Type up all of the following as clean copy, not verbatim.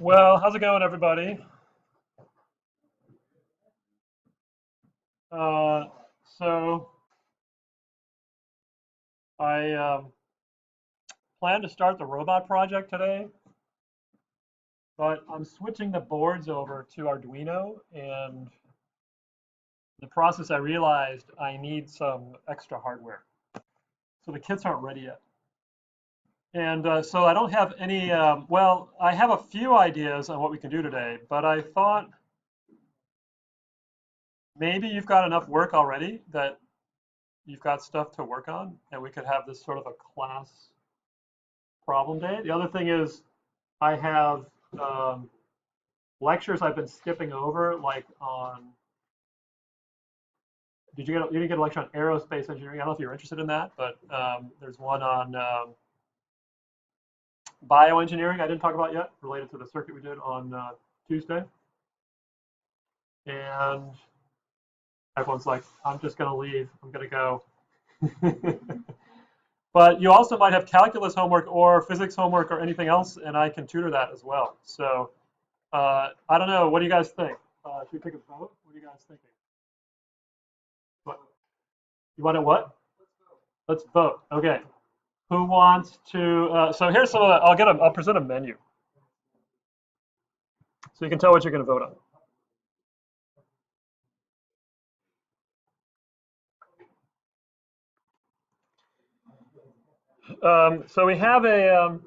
Well, how's it going, everybody? Uh, so I plan to start the robot project today, but I'm switching the boards over to Arduino, and in the process I realized I need some extra hardware. So the kits aren't ready yet. And so I don't have any, well, I have a few ideas on what we can do today, but I thought maybe you've got enough work already that you've got stuff to work on, and we could have this sort of a class problem day. The other thing is I have lectures I've been skipping over, like on, you didn't get a lecture on aerospace engineering. I don't know if you're interested in that, but there's one on bioengineering I didn't talk about yet, related to the circuit we did on Tuesday. And everyone's like, I'm just going to leave. I'm going to go. But you also might have calculus homework or physics homework or anything else, and I can tutor that as well. So I don't know. What do you guys think? Should we take a vote? What are you guys thinking? What? You want to what? Let's vote. Okay. Who wants to? So here's some of the. I'll present a menu, so you can tell what you're going to vote on. So we have a.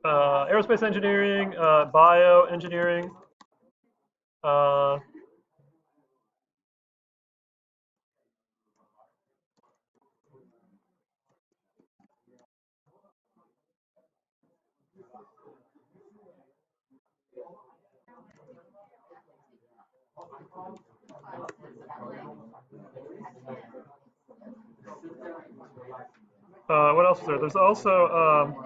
Aerospace engineering, bioengineering. What else is there? There's also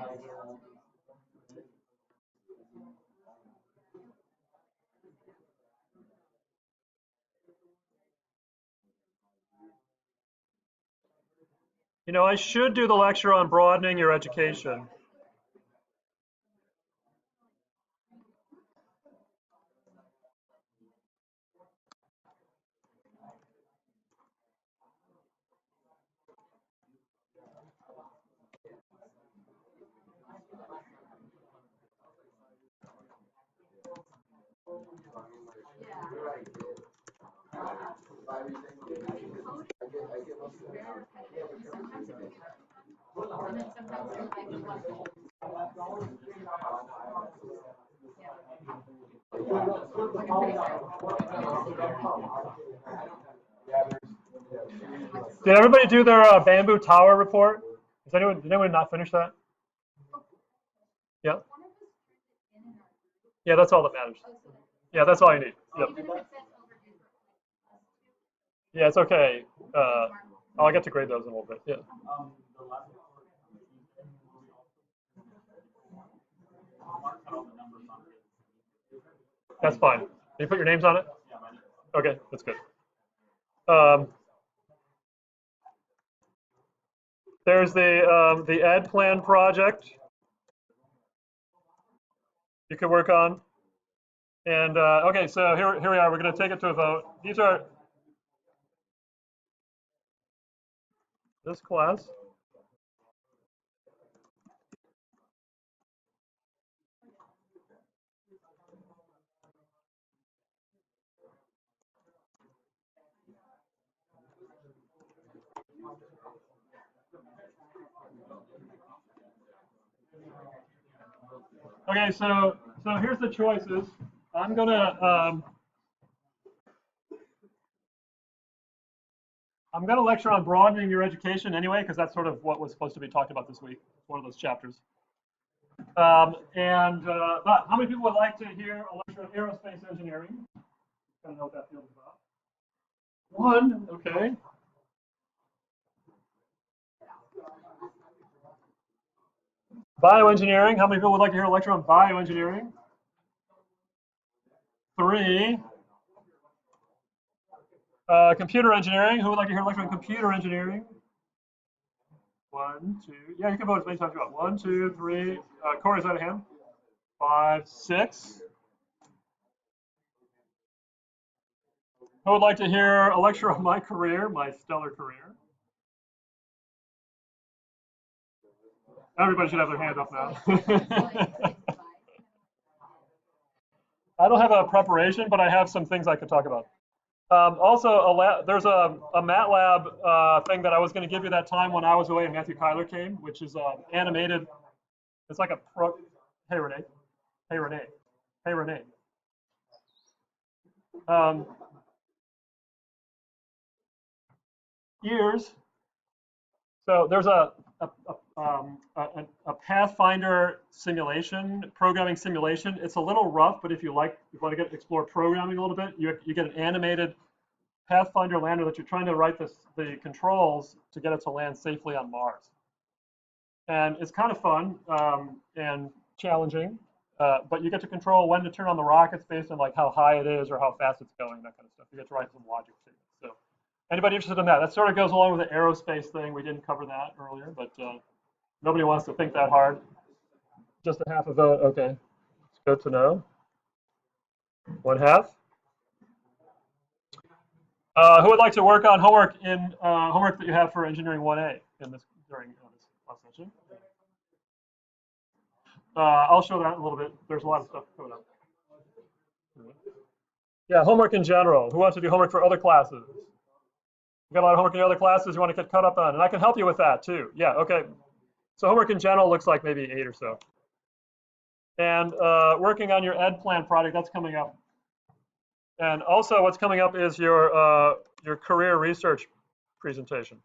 I should do the lecture on broadening your education. Did everybody do their bamboo tower report? Did anyone not finish that? Yeah. Yeah, that's all that matters. Yeah, that's all you need. Yep. Yeah, it's okay. I'll get to grade those in a little bit. Yeah. That's fine. Can you put your names on it? Okay, that's good. There's the ed plan project you could work on. And okay, so here we are. We're going to take it to a vote. These are this class. Okay, so here's the choices. I'm gonna lecture on broadening your education anyway, because that's sort of what was supposed to be talked about this week. It's one of those chapters. But how many people would like to hear a lecture on aerospace engineering? Kind of know what that feels about. One, okay. Bioengineering. How many people would like to hear a lecture on bioengineering? 3. Computer engineering. Who would like to hear a lecture on computer engineering? 1, 2. Yeah, you can vote as many times as you want. 1, 2, 3. Corey, is that a hand? 5, 6. Who would like to hear a lecture on my career, my stellar career? Everybody should have their hand up now. I don't have a preparation, but I have some things I could talk about. Also, there's a MATLAB thing that I was going to give you that time when I was away and Matthew Kyler came, which is animated. It's like a pro. Hey, Renee. Hey, Renee. Hey, Renee. Ears. So there's a Pathfinder simulation, programming simulation. It's a little rough, but if you want to explore programming a little bit, you get an animated Pathfinder lander that you're trying to write the controls to get it to land safely on Mars. And it's kind of fun and challenging, but you get to control when to turn on the rockets based on like how high it is or how fast it's going, that kind of stuff. You get to write some logic statements. So anybody interested in that? That sort of goes along with the aerospace thing. We didn't cover that earlier, but nobody wants to think that hard. Just a half a vote. Okay, it's good to know. 1/2. Who would like to work on homework that you have for engineering 1A during this class session? I'll show that in a little bit. There's a lot of stuff coming up. Yeah, homework in general. Who wants to do homework for other classes? You got a lot of homework in other classes you want to get caught up on, and I can help you with that too. Yeah, okay. So homework in general looks like maybe 8 or so. And working on your ed plan project, that's coming up. And also what's coming up is your career research presentation.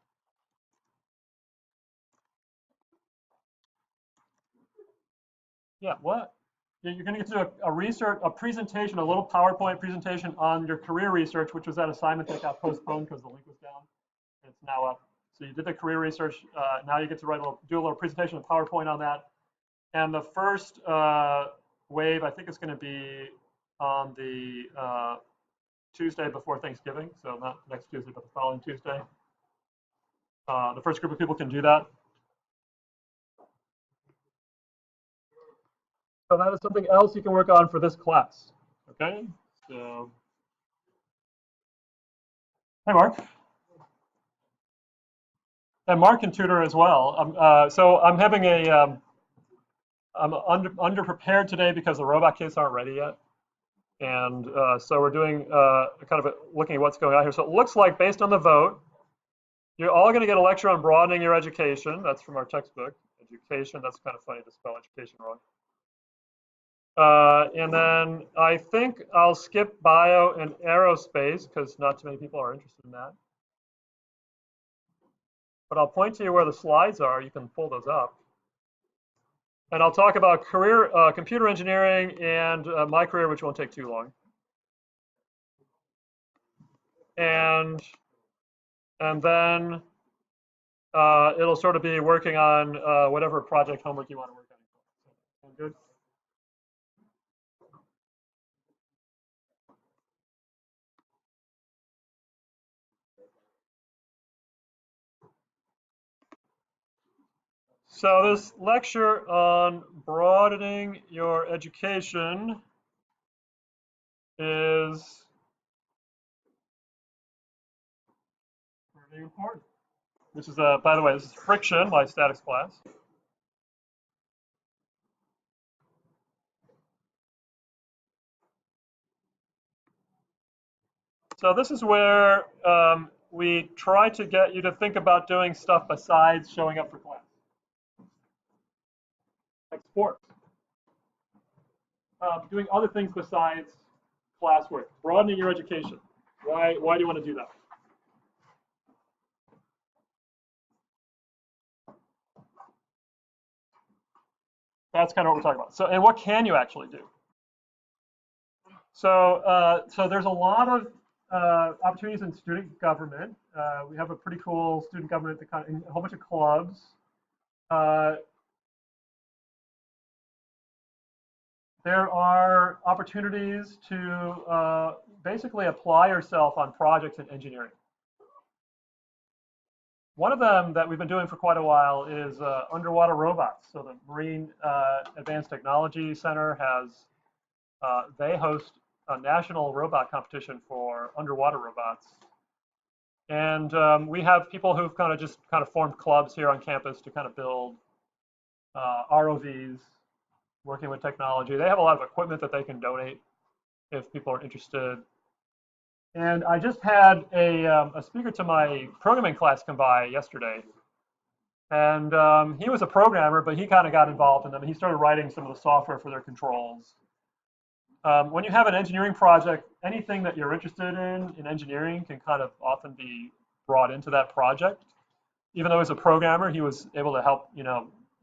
Yeah, what? You're going to get to do a presentation, a little PowerPoint presentation on your career research, which was that assignment that got postponed because the link was down. It's now up. So you did the career research. Now you get to do a little presentation of PowerPoint on that. And the first wave, I think it's going to be on the Tuesday before Thanksgiving. So not next Tuesday, but the following Tuesday. The first group of people can do that. So that is something else you can work on for this class. Okay, so hey, Mark. And Mark can tutor as well. So I'm having I'm underprepared today because the robot kits aren't ready yet. And so we're doing kind of looking at what's going on here. So it looks like based on the vote, you're all going to get a lecture on broadening your education. That's from our textbook, education. That's kind of funny to spell education wrong. And then I think I'll skip bio and aerospace because not too many people are interested in that. But I'll point to you where the slides are. You can pull those up. And I'll talk about computer engineering and my career, which won't take too long. And then it'll sort of be working on whatever project homework you want to work on. Sound good? So this lecture on broadening your education is pretty important. This is, by the way, this is Friction, my statics class. So this is where we try to get you to think about doing stuff besides showing up for class. Like sports. Doing other things besides classwork. Broadening your education. Why do you want to do that? That's kind of what we're talking about. So, and what can you actually do? So, so there's a lot of opportunities in student government. We have a pretty cool student government, a whole bunch of clubs. there are opportunities to basically apply yourself on projects in engineering. One of them that we've been doing for quite a while is underwater robots. So the Marine Advanced Technology Center has, they host a national robot competition for underwater robots. And we have people who've kind of formed clubs here on campus to kind of build ROVs, working with technology. They have a lot of equipment that they can donate if people are interested. And I just had a speaker to my programming class come by yesterday. And he was a programmer, but he kind of got involved in them. He started writing some of the software for their controls. When you have an engineering project, anything that you're interested in engineering can kind of often be brought into that project. Even though he's a programmer, he was able to help,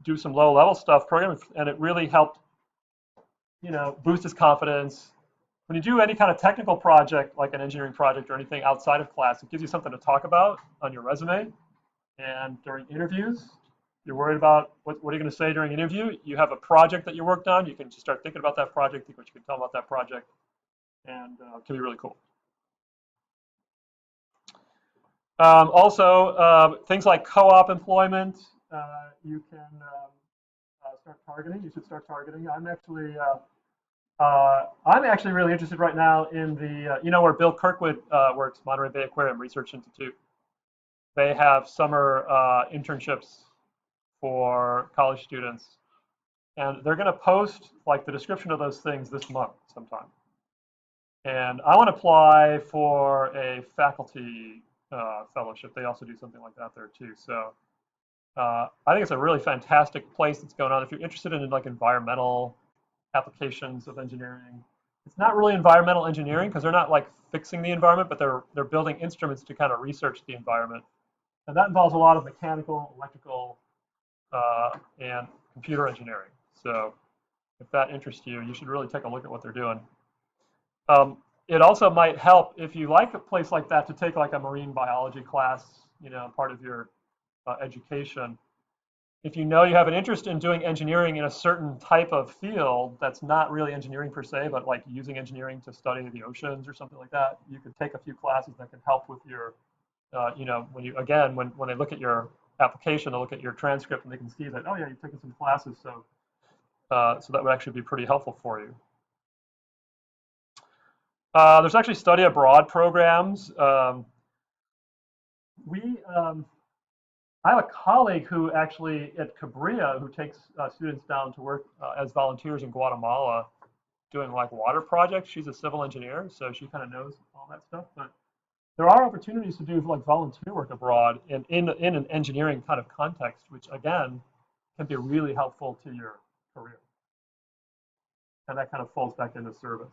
do some low-level stuff programming, and it really helped, boost his confidence. When you do any kind of technical project, like an engineering project or anything outside of class, it gives you something to talk about on your resume. And during interviews, you're worried about what are you going to say during an interview. You have a project that you worked on. You can just start thinking about that project, think what you can tell about that project, and it can be really cool. Also, things like co-op employment, you can start targeting. You should start targeting. I'm actually really interested right now in the, where Bill Kirkwood works, Monterey Bay Aquarium Research Institute. They have summer internships for college students, and they're going to post like the description of those things this month sometime. And I want to apply for a faculty fellowship. They also do something like that there too. So I think it's a really fantastic place that's going on. If you're interested in like environmental applications of engineering, it's not really environmental engineering because they're not like fixing the environment, but they're building instruments to kind of research the environment, and that involves a lot of mechanical, electrical, and computer engineering. So if that interests you, you should really take a look at what they're doing. It also might help if you like a place like that to take like a marine biology class, part of your education. If you have an interest in doing engineering in a certain type of field that's not really engineering per se, but like using engineering to study the oceans or something like that, you could take a few classes that can help with your, when they look at your application, they'll look at your transcript and they can see that, oh yeah, you've taken some classes, so that would actually be pretty helpful for you. There's actually study abroad programs. I have a colleague who actually at Cabrillo who takes students down to work as volunteers in Guatemala doing like water projects. She's a civil engineer, so she kind of knows all that stuff. But there are opportunities to do like volunteer work abroad in an engineering kind of context, which again can be really helpful to your career. And that kind of falls back into service.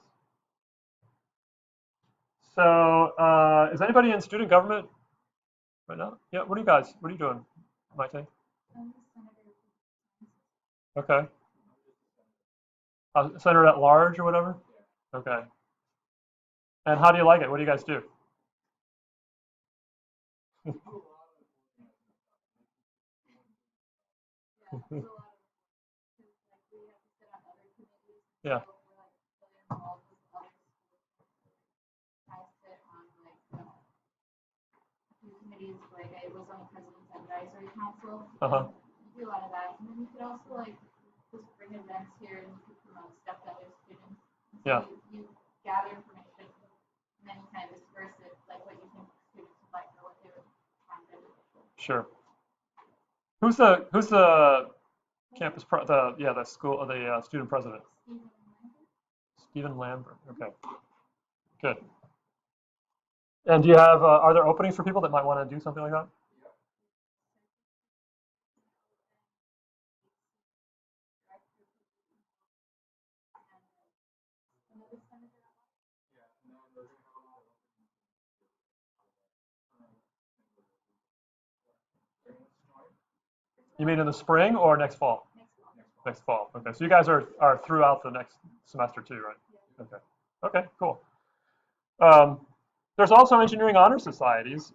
So is anybody in student government right now? Yeah, what are you doing, Maite? Okay. Senator at large or whatever? Okay. And how do you like it? What do you guys do? Yeah. Committees, like I was on the President's Advisory Council. Uh-huh. You do a lot of that, and then you could also like just bring events here and you could promote stuff to other students. So yeah. You gather information and then you kind of disperse it, like what you think students would like or what they would find beneficial. Sure. Who's the campus student president? Stephen Lambert. Okay. Good. And do you have, are there openings for people that might want to do something like that? You mean in the spring or next fall? Next fall. Okay. So you guys are throughout the next semester too, right? Okay. Okay, cool. There's also engineering honor societies,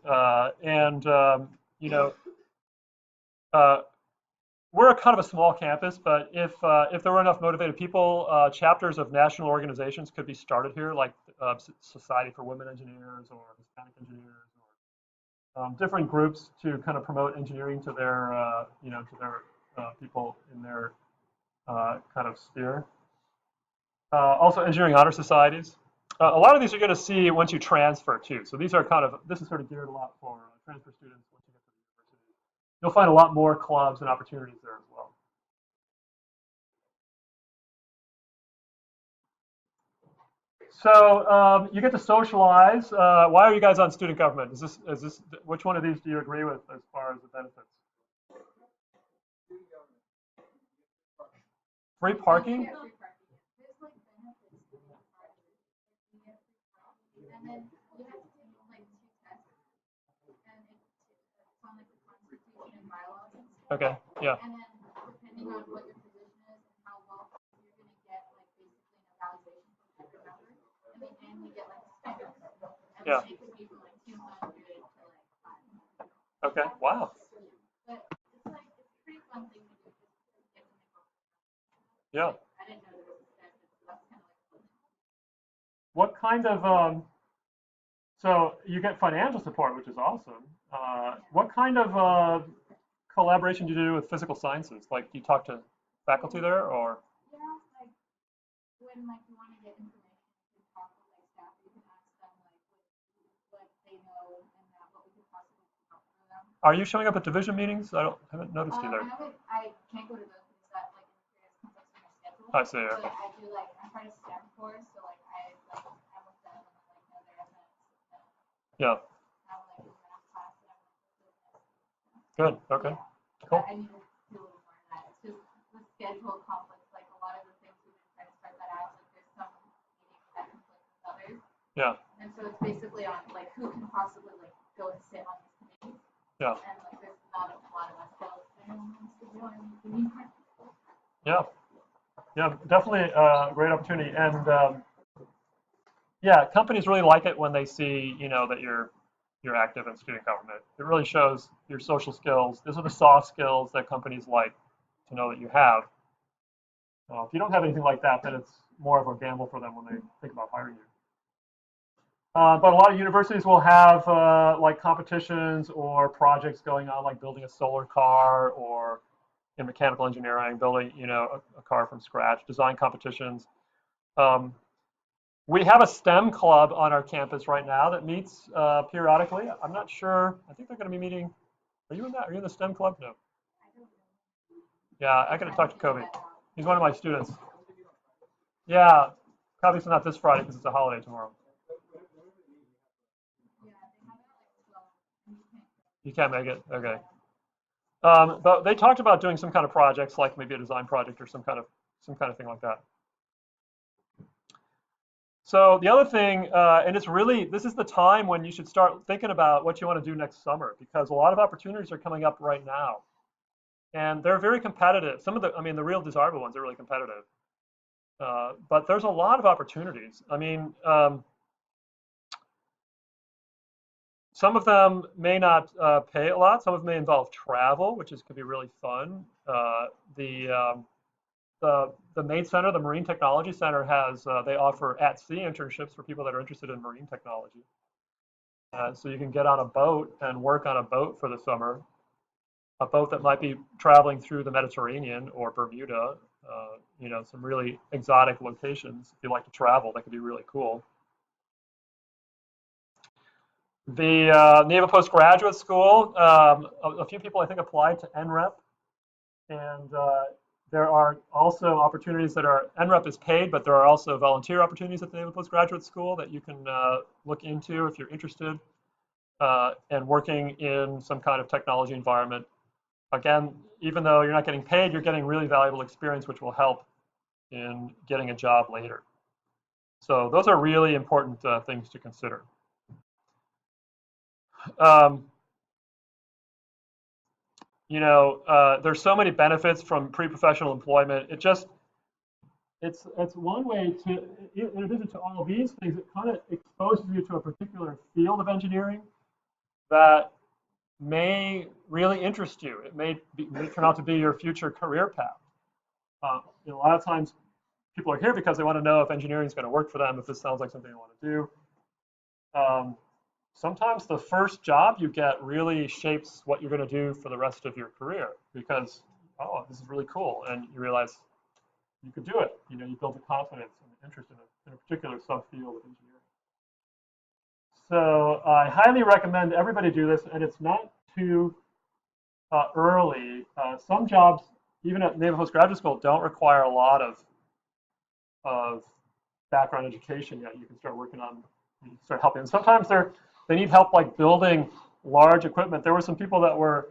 we're a kind of a small campus, but if there were enough motivated people, chapters of national organizations could be started here, like Society for Women Engineers or Hispanic Engineers, or different groups to kind of promote engineering to their, to their people in their kind of sphere. Also, engineering honor societies. A lot of these you're going to see once you transfer too. So these are kind of, this is sort of geared a lot for transfer students once you get to the university. You'll find a lot more clubs and opportunities there as well. So you get to socialize. Why are you guys on student government? Is this which one of these do you agree with as far as the benefits? Free parking? Yeah, free parking. There's like benefits to being part of it. Like you get free parking, and then you have to take like 2 tests, and it's on like the Constitution and bylaws and stuff. Okay, yeah, And then depending on what your position is and how well you're gonna get like basically an evaluation from every member. In the end, you get like a stipend, and yeah. then it could be from like 200 to like 500. Okay, wow. But it's like it's a pretty fun thing to do just to get to make up. Yeah. I didn't know there was a stipend, so that's kind of like fun. What kind of so you get financial support, which is awesome. What kind of collaboration do you do with physical sciences? Like, do you talk to faculty there, or? Yeah, like when like you want to get information, you can talk with like staff. You can ask them like what they know and what we could possibly come up for them. Are you showing up at division meetings? Haven't noticed you there. I can't go to those because that like interferes conflicts with my schedule. I see. But Okay. I do like I'm part of STEM course, so like I'm with them and like know their events. And Yeah. I'm like in math class and I'm like with this. Good. Okay. Yeah. Cool. I need to do a little more of that. It's just the schedule conflicts. Like a lot of the things we've been trying to start that out. Like there's some meetings that conflict with others, Yeah. and so it's basically on like who can possibly like go and sit on these committees. Yeah. And like there's not a lot of us, so everyone wants to join. We need more people. Yeah. Yeah. Definitely a great opportunity, and yeah, companies really like it when they see, that you're active in student government. It really shows your social skills. These are the soft skills that companies like to know that you have. If you don't have anything like that, then it's more of a gamble for them when they think about hiring you. But a lot of universities will have like competitions or projects going on, like building a solar car, or in mechanical engineering, building a car from scratch, design competitions. Um, we have a STEM club on our campus right now that meets periodically. I'm not sure. I think they're going to be meeting. Are you in that? Are you in the STEM club? No. Yeah, I got to talk to Kobe. He's one of my students. Yeah, probably not this Friday because it's a holiday tomorrow. Yeah, they have it at like 12, and you can't. You can't make it. Okay. But they talked about doing some kind of projects, like maybe a design project or some kind of thing like that. So the other thing, and this is the time when you should start thinking about what you want to do next summer, because a lot of opportunities are coming up right now, and they're very competitive. The real desirable ones are really competitive, but there's a lot of opportunities. Some of them may not pay a lot. Some of them may involve travel, which could be really fun. The the Maine Center, the Marine Technology Center, they offer at-sea internships for people that are interested in marine technology. So you can get on a boat and work on a boat for the summer, a boat that might be traveling through the Mediterranean or Bermuda, some really exotic locations. If you like to travel, that could be really cool. The Naval Postgraduate School, a few people I think applied to NREP, and there are also opportunities NREP is paid, but there are also volunteer opportunities at the Naval Postgraduate School that you can look into if you're interested, and working in some kind of technology environment. Again, even though you're not getting paid, you're getting really valuable experience, which will help in getting a job later. So those are really important things to consider. Um, there's so many benefits from pre-professional employment. It's one way to, in addition to all of these things, it kind of exposes you to a particular field of engineering that may really interest you. It may turn out to be your future career path. A lot of times people are here because they want to know if engineering is going to work for them, if this sounds like something they want to do. Sometimes the first job you get really shapes what you're going to do for the rest of your career because, oh, this is really cool. And you realize you could do it. You build the confidence and interest in a particular subfield of engineering. So I highly recommend everybody do this, and it's not too early. Some jobs, even at Naval Postgraduate School, don't require a lot of background education yet. You can start working on, you can start helping. And sometimes they need help like building large equipment. There were some people that were,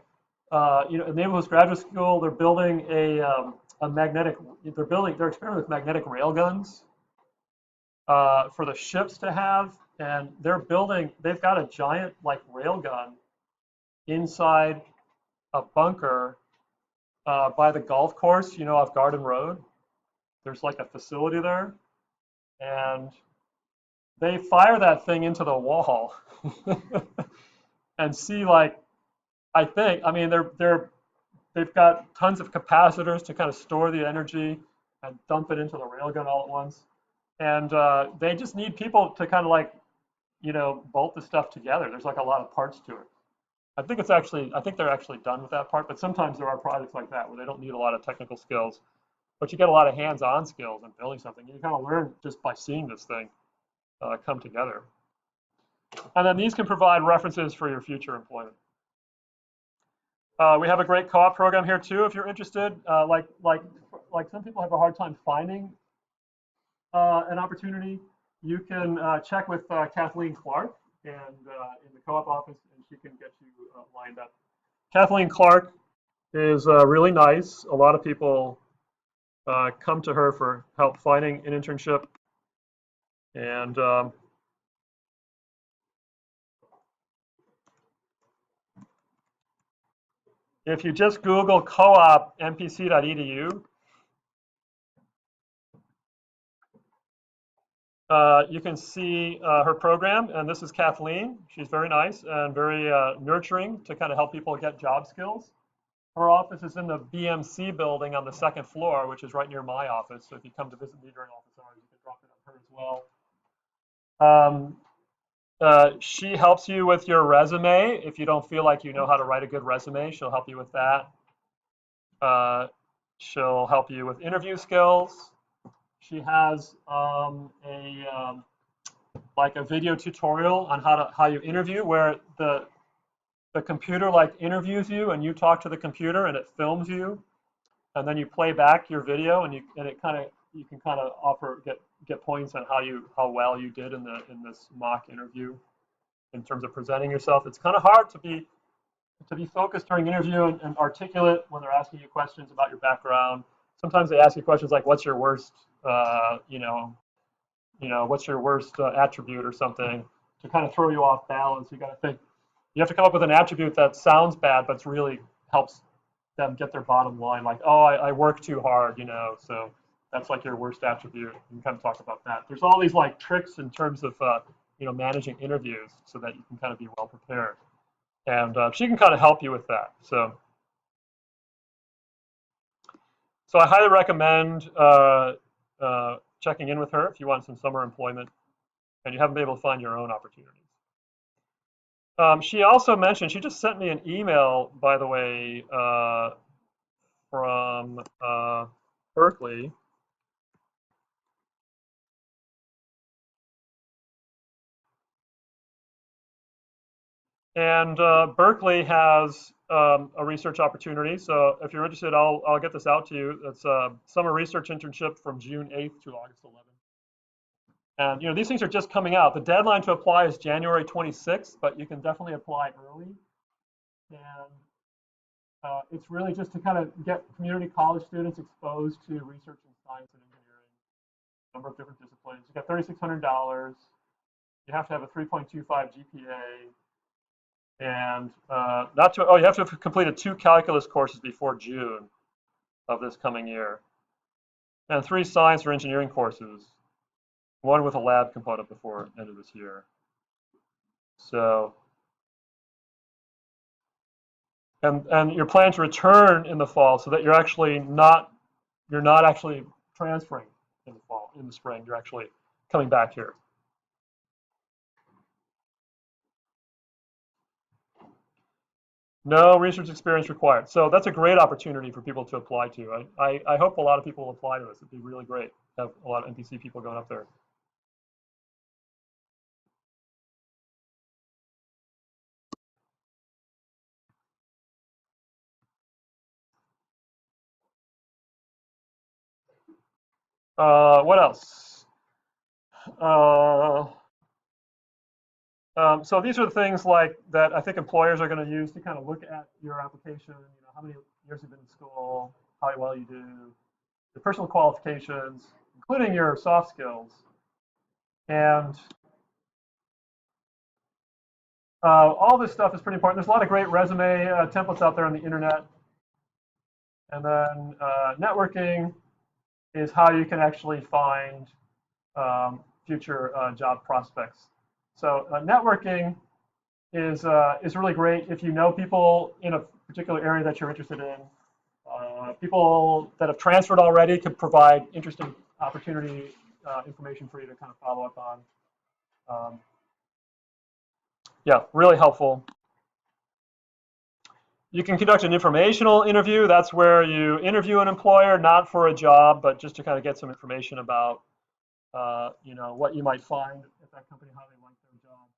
at Naval Postgraduate School, they're building a magnetic, they're experimenting with magnetic rail guns for the ships to have. And they've got a giant like rail gun inside a bunker by the golf course, off Garden Road. There's like a facility there. And they fire that thing into the wall and see like, I mean, they've got tons of capacitors to kind of store the energy and dump it into the railgun all at once. And they just need people to kind of like, bolt the stuff together. There's like a lot of parts to it. I think they're actually done with that part, but sometimes there are projects like that where they don't need a lot of technical skills, but you get a lot of hands-on skills in building something. You kind of learn just by seeing this thing come together. And then these can provide references for your future employment. We have a great co-op program here too, if you're interested. Like some people have a hard time finding an opportunity. You can check with Kathleen Clark and in the co-op office, and she can get you lined up. Kathleen Clark is really nice. A lot of people come to her for help finding an internship, and if you just Google co-op mpc.edu, you can see her program, and this is Kathleen. She's very nice and very nurturing to kind of help people get job skills. Her office is in the BMC building on the second floor, which is right near my office. So if you come to visit me during office hours, you can drop it on her as well. She helps you with your resume. If you don't feel like you know how to write a good resume, she'll help you with that. She'll help you with interview skills. She has like a video tutorial on how you interview, where the computer like interviews you and you talk to the computer and it films you, and then you play back your video and you can kind of get points on how well you did in this mock interview in terms of presenting yourself. It's kind of hard to be focused during interview and articulate when they're asking you questions about your background. Sometimes they ask you questions like, "What's your worst, what's your worst attribute or something," to kind of throw you off balance. You got to think. You have to come up with an attribute that sounds bad, but really helps them get their bottom line. Like, "Oh, I work too hard," so that's like your worst attribute. You can kind of talk about that. There's all these like tricks in terms of managing interviews so that you can kind of be well prepared. And she can kind of help you with that. So I highly recommend checking in with her if you want some summer employment and you haven't been able to find your own opportunities. She also mentioned, she just sent me an email, by the way, from Berkeley. And Berkeley has a research opportunity. So if you're interested, I'll get this out to you. It's a summer research internship from June 8th to August 11th. And these things are just coming out. The deadline to apply is January 26th, but you can definitely apply early. And it's really just to kind of get community college students exposed to research in science and engineering, a number of different disciplines. You got $3,600. You have to have a 3.25 GPA. And you have to have completed 2 calculus courses before June of this coming year, and 3 science or engineering courses, 1 with a lab component before end of this year. So and you're planning to return in the fall, so that you're not actually transferring in the fall, in the spring. You're actually coming back here. No research experience required. So that's a great opportunity for people to apply to. I hope a lot of people will apply to this. It'd be really great to have a lot of NPC people going up there. What else? So these are the things like that I think employers are going to use to kind of look at your application. You know, how many years you've been in school, how well you do, your personal qualifications, including your soft skills, and all this stuff is pretty important. There's a lot of great resume templates out there on the internet. And then networking is how you can actually find future job prospects. So networking is really great if you know people in a particular area that you're interested in. People that have transferred already could provide interesting opportunity information for you to kind of follow up on. Yeah, really helpful. You can conduct an informational interview. That's where you interview an employer, not for a job, but just to kind of get some information about, you know, what you might find at that company, how they like their job.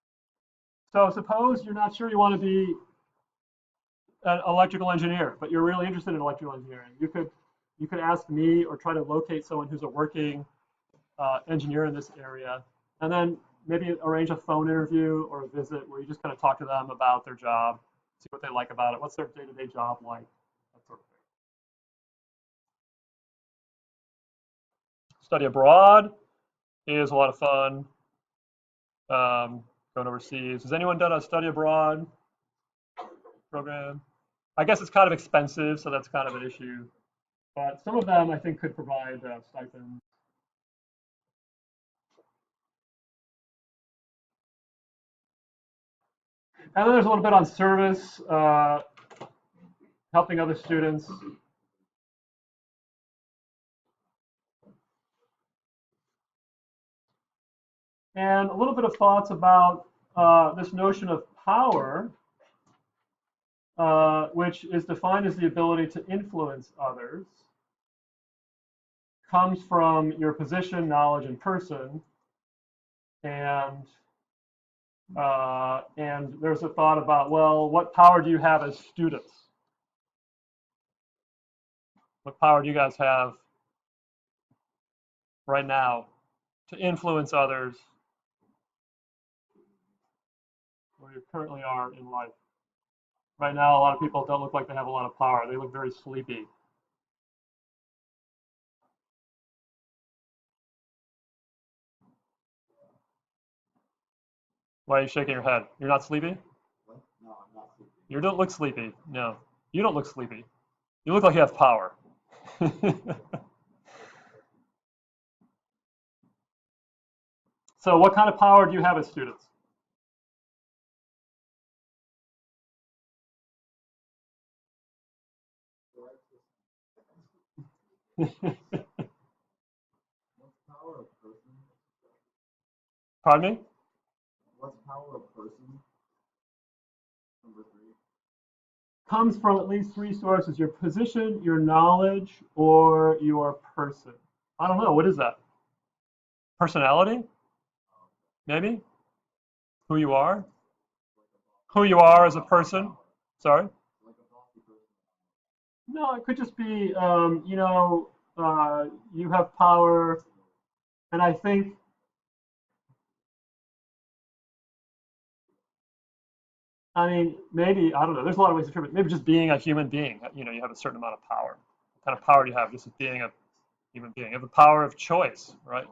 So suppose you're not sure you want to be an electrical engineer, but you're really interested in electrical engineering. You could ask me or try to locate someone who's a working engineer in this area, and then maybe arrange a phone interview or a visit where you just kind of talk to them about their job, see what they like about it, what's their day-to-day job like, that sort of thing. Study abroad is a lot of fun. Going overseas. Has anyone done a study abroad program? I guess it's kind of expensive, so that's kind of an issue. But some of them, I think, could provide stipends. And then there's a little bit on service, helping other students. And a little bit of thoughts about this notion of power, which is defined as the ability to influence others, comes from your position, knowledge, and person. And there's a thought about, well, what power do you have as students? What power do you guys have right now to influence others where you currently are in life? Right now, a lot of people don't look like they have a lot of power. They look very sleepy. Why are you shaking your head? You're not sleepy? What? No, I'm not sleepy. You don't look sleepy. No, you don't look sleepy. You look like you have power. So what kind of power do you have as students? What's power of person? Pardon me? What's power of person? Number 3. Comes from at least 3 sources: your position, your knowledge, or your person. I don't know. What is that? Personality? Maybe? Who you are? Who you are as a person? Sorry? Like a bossy person. No, it could just be, you know, you have power, and I think, I mean, maybe, I don't know, there's a lot of ways to interpret it. Maybe just being a human being, you know, you have a certain amount of power. What kind of power do you have just as being a human being? You have the power of choice, right?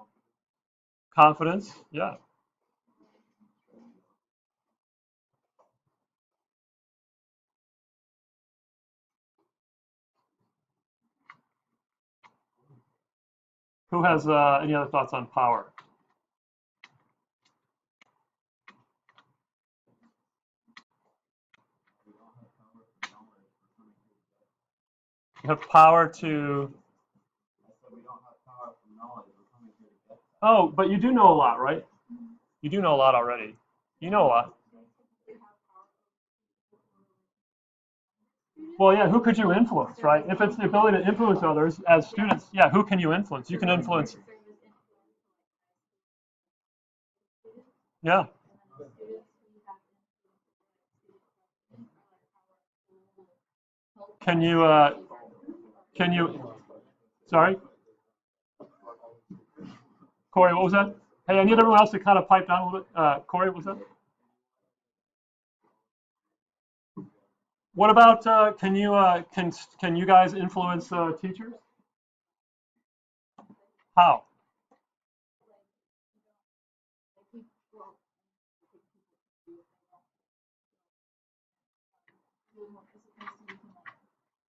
Confidence, yeah. Who has any other thoughts on power? We all have power for knowledge. You have power to. I said we don't have power from knowledge. We're coming here to get that. Oh, but you do know a lot, right? You do know a lot already. You know a lot. Well, yeah, who could you influence, right? If it's the ability to influence others as students, yeah, who can you influence? You can influence. Yeah. Can you, sorry? Corey, what was that? Hey, I need everyone else to kind of pipe down a little bit. Corey, what was that? What about, can you guys influence teachers? How?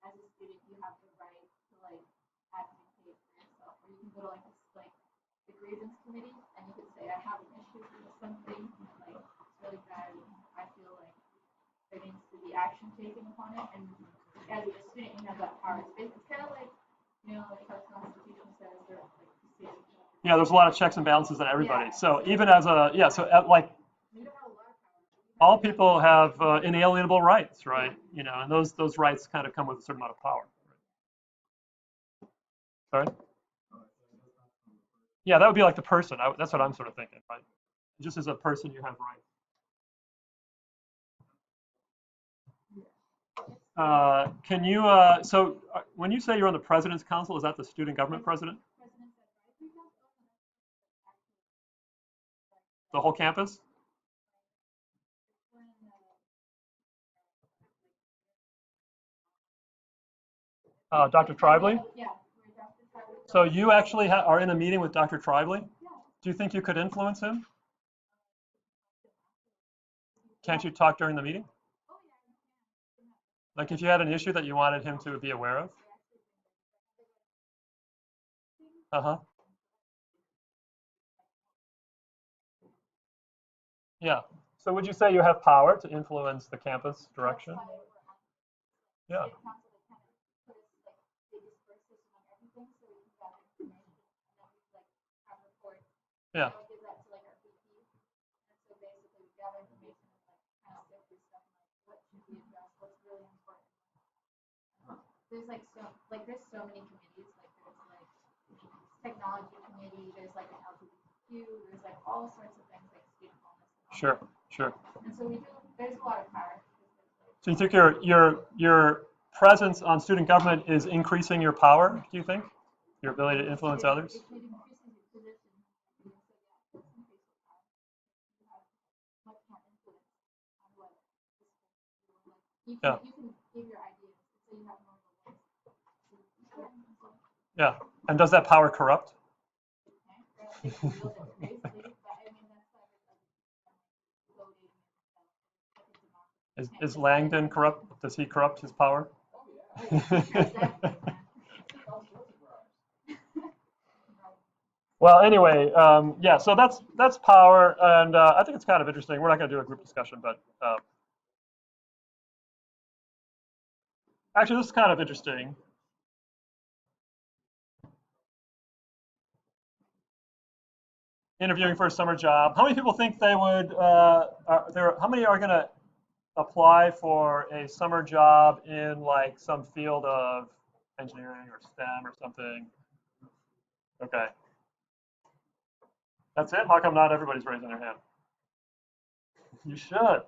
As a student, you have the right to like advocate for yourself, or you can go to like the grievance committee, and you can say, I have an issue with something, like it's really bad, and I feel like there needs to be action taken upon it. And as a student, you have that power. It's kind of like, you know, like our Constitution says, or like the state. Yeah, there's a lot of checks and balances on everybody. So even as a, yeah, so like We don't have a lot of power. all people have inalienable rights, right? You know, and those rights kind of come with a certain amount of power. Sorry? Yeah, that would be like the person. That's what I'm sort of thinking, right? Just as a person, you have rights. Can you, so when you say you're on the president's council, is that the student government president? The whole campus? Dr. Tribely? Yeah. So you actually are in a meeting with Dr. Tribely? Do you think you could influence him? Can't you talk during the meeting? Like if you had an issue that you wanted him to be aware of? Uh-huh. Yeah. So would you say you have power to influence the campus direction? Yeah. Yeah. There's there's so many committees, like there's like technology committee, there's like an LGBTQ, there's like all sorts of things like student wellness. Sure, sure. And so there's a lot of power. So you think your presence on student government is increasing your power, do you think? Your ability to influence others? It increases your position. Much more influence on what Yeah. You can give your ideas, so you have more of a voice. Yeah. And does that power corrupt? Is Langdon corrupt? Does he corrupt his power? Well, anyway, yeah. So that's power, and I think it's kind of interesting. We're not going to do a group discussion, but actually, this is kind of interesting. Interviewing for a summer job. How many people think they would? How many are going to apply for a summer job in like some field of engineering or STEM or something? Okay. That's it? How come not everybody's raising their hand? You should.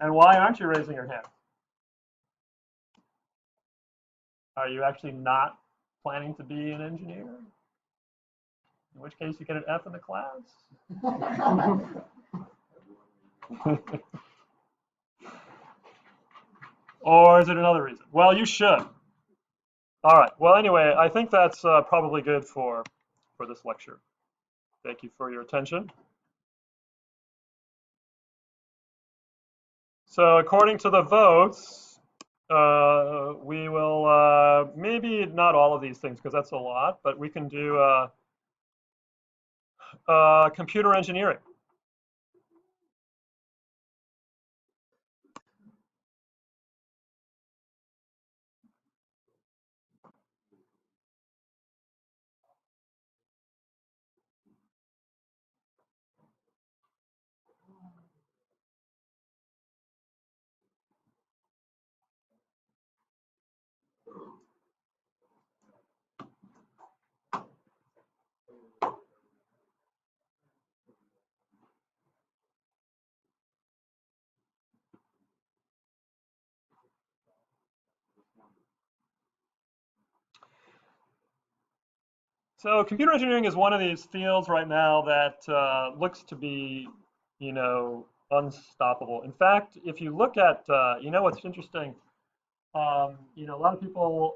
And why aren't you raising your hand? Are you actually not planning to be an engineer? In which case you get an F in the class? Or is it another reason? Well, you should. All right. Well, anyway, I think that's probably good for this lecture. Thank you for your attention. So according to the votes, we will maybe not all of these things because that's a lot, but we can do computer engineering. So computer engineering is one of these fields right now that looks to be, you know, unstoppable. In fact, if you look at, you know, what's interesting, you know, a lot of people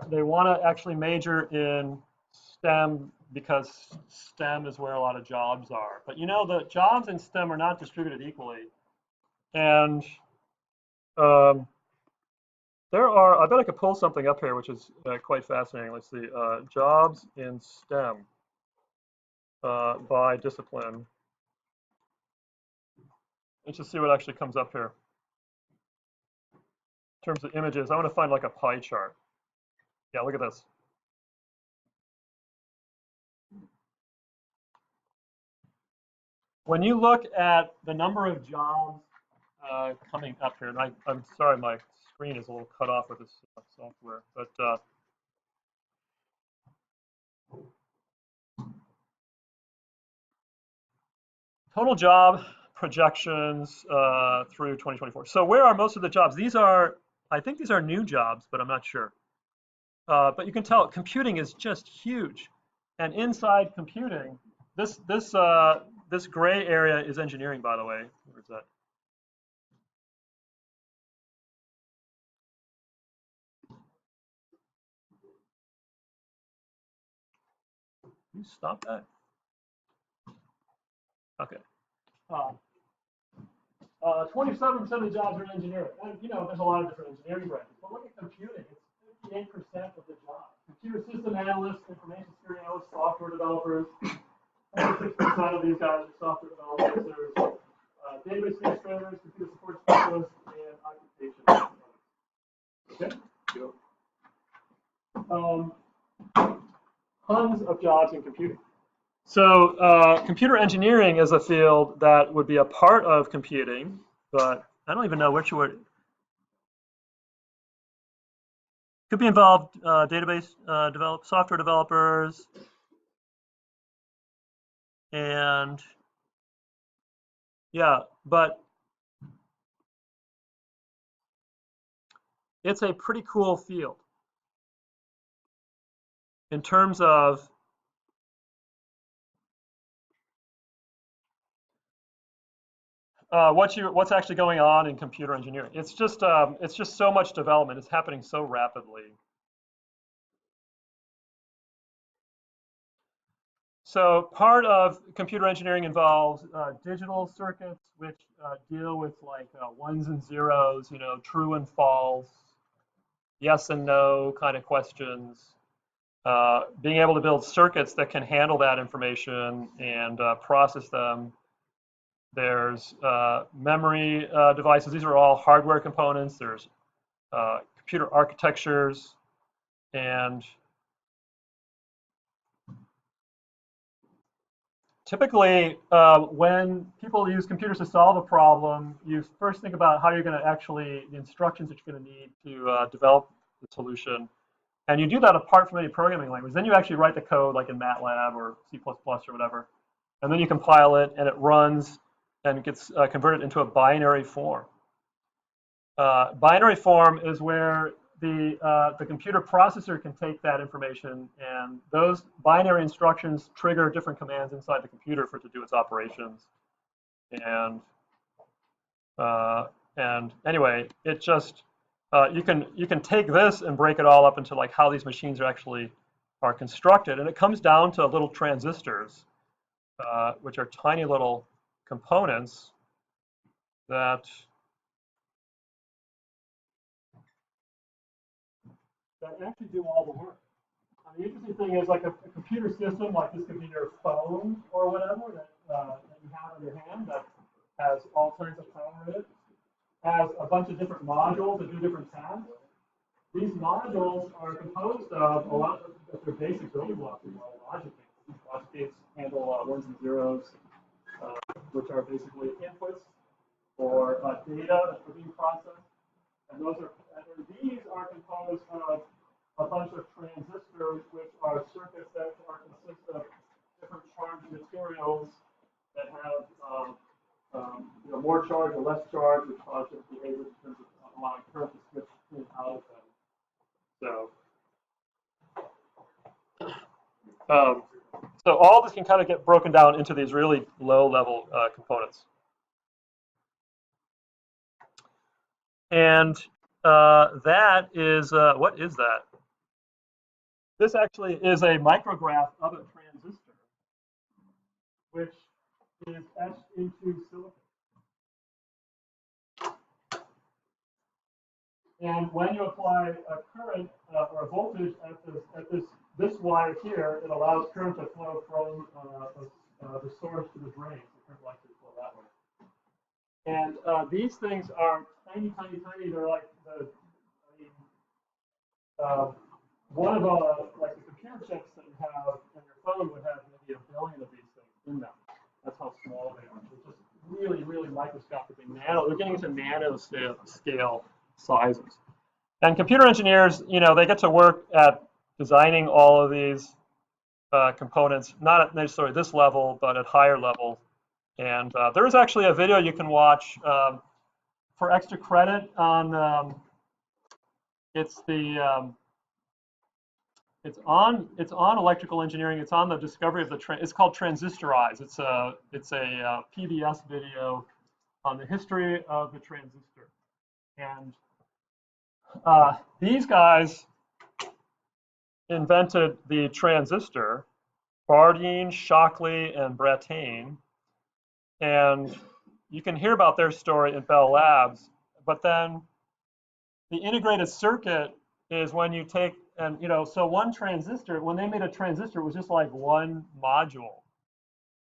they want to actually major in STEM because STEM is where a lot of jobs are. But you know, the jobs in STEM are not distributed equally, and um, there are. I bet I could pull something up here, which is quite fascinating. Let's see, jobs in STEM by discipline. Let's just see what actually comes up here in terms of images. I want to find like a pie chart. Yeah, look at this. When you look at the number of jobs coming up here, and I'm sorry, my screen is a little cut off with this software, but total job projections through 2024. So where are most of the jobs? These are, I think these are new jobs, but I'm not sure. But you can tell computing is just huge, and inside computing, this gray area is engineering, by the way. Where's that? Can you stop that? Okay. 27% of the jobs are in engineering. And, you know, there's a lot of different engineering branches. But look at computing. It's 58% of the jobs. Computer system analysts, information security analysts, software developers. 46% of these guys are software developers. There's database administrators, computer support specialists, and occupation. Okay. Tons of jobs in computing. So computer engineering is a field that would be a part of computing, but I don't even know which word. Could be involved database software developers, and yeah, but it's a pretty cool field in terms of what's actually going on in computer engineering. It's just so much development. It's happening so rapidly. So part of computer engineering involves digital circuits, which deal with like ones and zeros, you know, true and false, yes and no kind of questions. Being able to build circuits that can handle that information and process them. There's memory devices. These are all hardware components. There's computer architectures, and typically when people use computers to solve a problem, you first think about how you're going to actually, the instructions that you're going to need to develop the solution. And you do that apart from any programming language. Then you actually write the code like in MATLAB or C++ or whatever. And then you compile it, and it runs and gets converted into a binary form. Binary form is where the computer processor can take that information, and those binary instructions trigger different commands inside the computer for it to do its operations. And anyway, it just you can take this and break it all up into like how these machines are constructed, and it comes down to little transistors, which are tiny little components that actually do all the work. The interesting thing is, like a computer system, like this could be your phone or whatever that you have in your hand that has all kinds of power in it, has a bunch of different modules that do different tasks. These modules are composed of a lot of their basic building blocks as well, logic gates. These logic gates handle ones and zeros, which are basically inputs for data that are being processed. And these are composed of a bunch of transistors, which are circuits that consist of different charged materials that have more charge or less charge, which causes behavior in terms of allowing current to switch in and out of them. So So all this can kind of get broken down into these really low-level components. And that is, what is that? This actually is a micrograph of a transistor, which is etched into silicon. And when you apply a current or a voltage at this wire here, it allows current to flow from the source to the drain. So current will actually flow that way. And these things are tiny, tiny, tiny. They're like one of like the computer chips that you have in your phone would have maybe 1 billion of these things in them. That's how small they are. They're just really, really microscopically nano. They're getting into nano scale sizes. And computer engineers, you know, they get to work at designing all of these components, not at necessarily this level, but at higher levels. And there is actually a video you can watch for extra credit on. It's on electrical engineering. It's on the discovery of the it's called Transistorize. It's a PBS video on the history of the transistor. And these guys invented the transistor, Bardeen, Shockley, and Brattain. And you can hear about their story in Bell Labs. But then the integrated circuit is when you take, and you know, so one transistor, when they made a transistor, it was just like one module.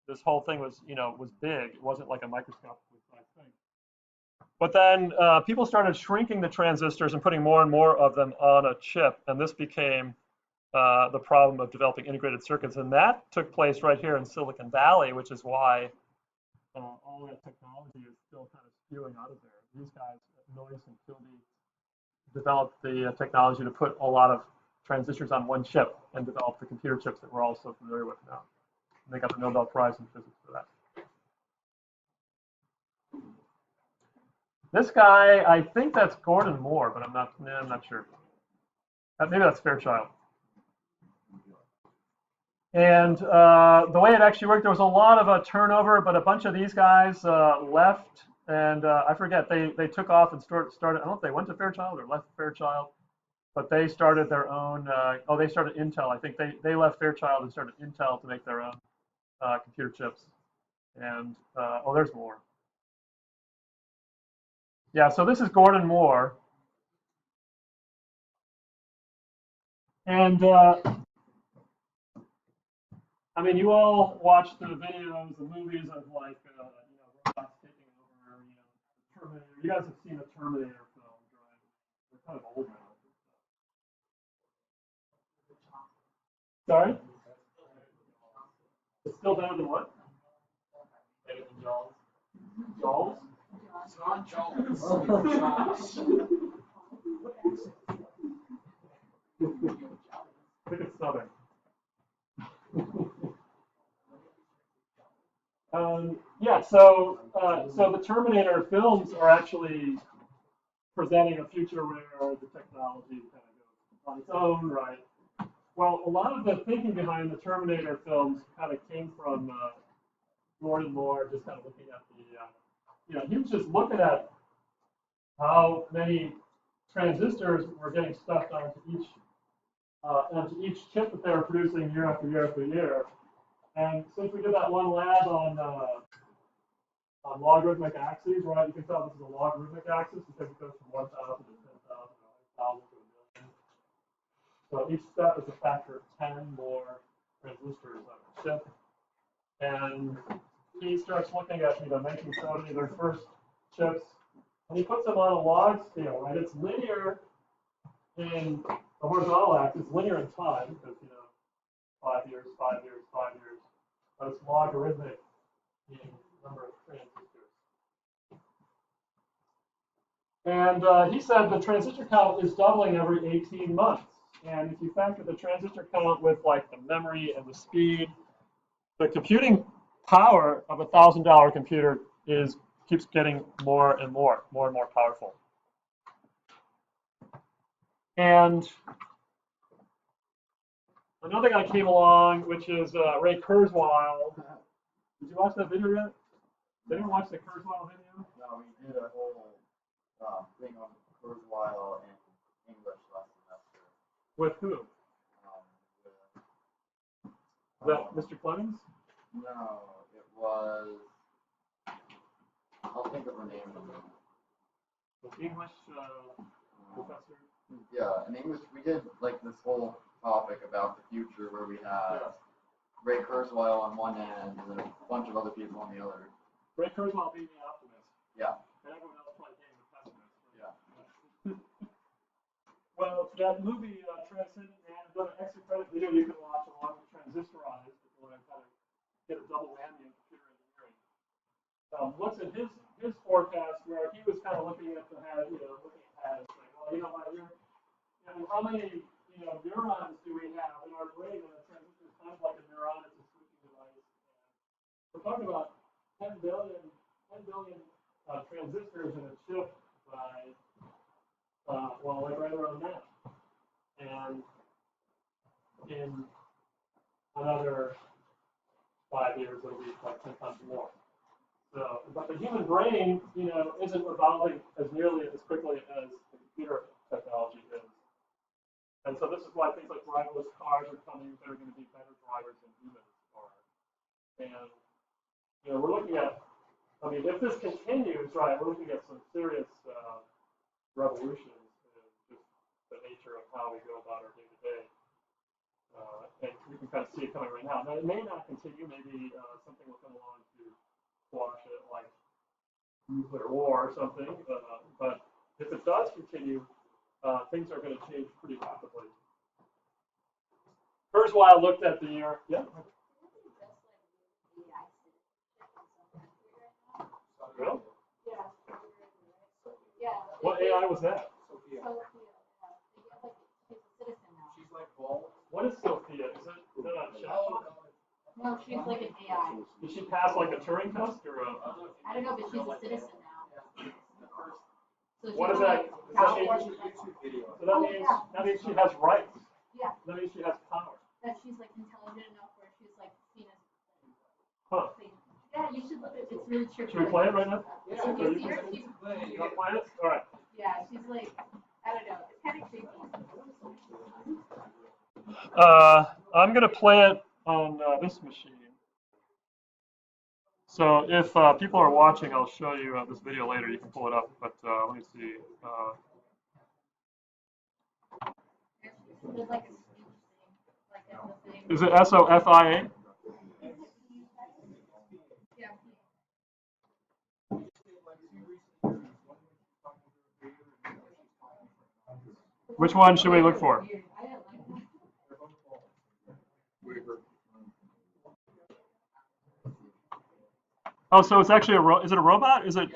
This whole thing was, you know, was big. It wasn't like a microscopic sized thing. But then people started shrinking the transistors and putting more and more of them on a chip, and this became the problem of developing integrated circuits. And that took place right here in Silicon Valley, which is why all that technology is still kind of spewing out of there. These guys, Noyce and Kilby, developed the technology to put a lot of transistors on one chip and develop the computer chips that we're all so familiar with now. And they got the Nobel Prize in physics for that. This guy, I think that's Gordon Moore, but I'm not sure. Maybe that's Fairchild. And the way it actually worked, there was a lot of turnover, but a bunch of these guys left, and I forget, they took off and started, I don't know if they went to Fairchild or left Fairchild, but they started their own, they started Intel. I think they left Fairchild and started Intel to make their own computer chips. And, there's more. Yeah, so this is Gordon Moore. And I mean, you all watch the videos, the movies of like, robots taking over, Terminator. You guys have seen the Terminator films, right? They're kind of old now. Sorry? It's still better than what? Better than Jaws. Jaws? It's not Jaws. I think it's Southern. Yeah, so the Terminator films are actually presenting a future where the technology kind of goes on its own, right? Well, a lot of the thinking behind the Terminator films kind of came from Gordon Moore, just kind of looking at the, he was just looking at how many transistors were getting stuffed onto each chip that they were producing year after year after year. And since we did that one lab on logarithmic axes, right, you can tell this is a logarithmic axis because it goes from 1,000 to 10,000 to 100,000 to 1 million. So each step is a factor of 10 more transistors on a chip. And he starts looking at, 1970, their first chips, and he puts them on a log scale, right? It's linear in the horizontal axis, linear in time, because, 5 years, 5 years, 5 years. But it's logarithmic in number of transistors. And he said the transistor count is doubling every 18 months. And if you factor the transistor count with like the memory and the speed, the computing power of a $1,000 computer keeps getting more and more powerful. And another guy came along, which is Ray Kurzweil. Did you watch that video yet? Did anyone watch the Kurzweil video? No, we did a whole thing on Kurzweil in English last semester. With who? With, Is that Mr. Clemens? no, it was. I'll think of her name in a minute. The English professor? Yeah, in English we did like this whole topic about the future where we had Ray Kurzweil on one end and then a bunch of other people on the other. Ray Kurzweil being the optimist. Yeah. And everyone else probably being the pessimist. Yeah. Well, that movie, Transcendent Man, another extra credit video you can watch along with Transistorized, if you want to kind of get a double whammy of computer engineering. Looks at his forecast where he was kind of looking at the head, looking ahead, it's like, well, how many, neurons do we have in our brain? And a transistor is kind of like a neuron, it's a switching device. And we're talking about 10 billion transistors in a chip by, like right around now. And in another 5 years, it'll be like 10 times more. So, but the human brain, isn't evolving as nearly as quickly as the computer technology is. And so this is why things like driverless cars are coming that are going to be better drivers than humans are. And, we're looking at, if this continues, right, we're looking at some serious revolutions in just the nature of how we go about our day-to-day. And we can kind of see it coming right now. Now, it may not continue. Maybe something will come along to squash it, like nuclear war or something. But if it does continue, things are going to change pretty rapidly. Kurzweil looked at the year. Yeah. Really? Yeah. What AI was that? Sophia. She's a citizen now. She's like bald. What is Sophia? Is that a chatbot? No, she's like an AI. Did she pass like a Turing test or a? I don't know, but she's a citizen now. So What is she's that? like Does that mean, California. so that means she has rights. Yeah, That means she has power. that she's like intelligent enough where she's like seen as. Huh. Yeah, you should look at it. It's really tricky. Should we play it right now? Yeah, if you see her, she's, You want to play it? All right. yeah, she's like, I don't know, it's kind of creepy. I'm gonna play it on this machine. So if people are watching, I'll show you this video later. You can pull it up, but let me see. There's like a speech thing, like at the thing. Is it SOFIA? Yeah. Which one should we look for? I didn't like that. Oh, so it's actually is it a robot? Is it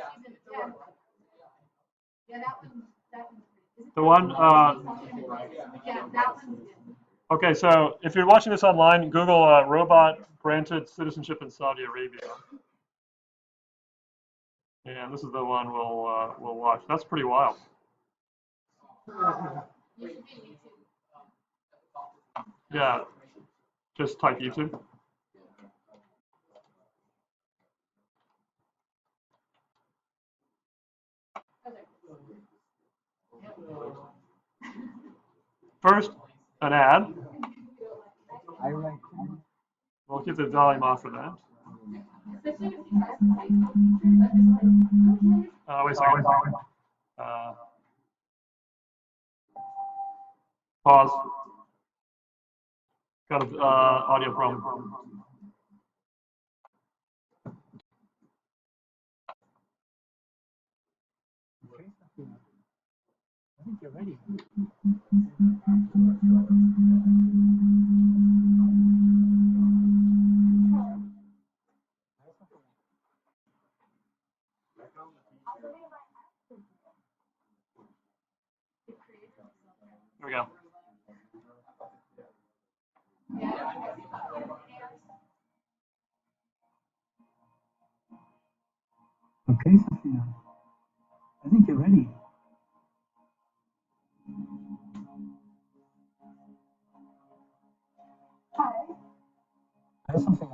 Yeah, that one's pretty. the one? Yeah, that one's good. Okay, so if you're watching this online, Google robot granted citizenship in Saudi Arabia. And this is the one we'll watch. That's pretty wild. You should be YouTube. Yeah, just type YouTube. First, an ad. We'll keep the volume off for that. Especially if you try to say something, but it's like, Wait a second. Pause. Got an audio problem. I think you're ready. Here we go. Okay, Sophia. I think you're ready. Hi, Sophia.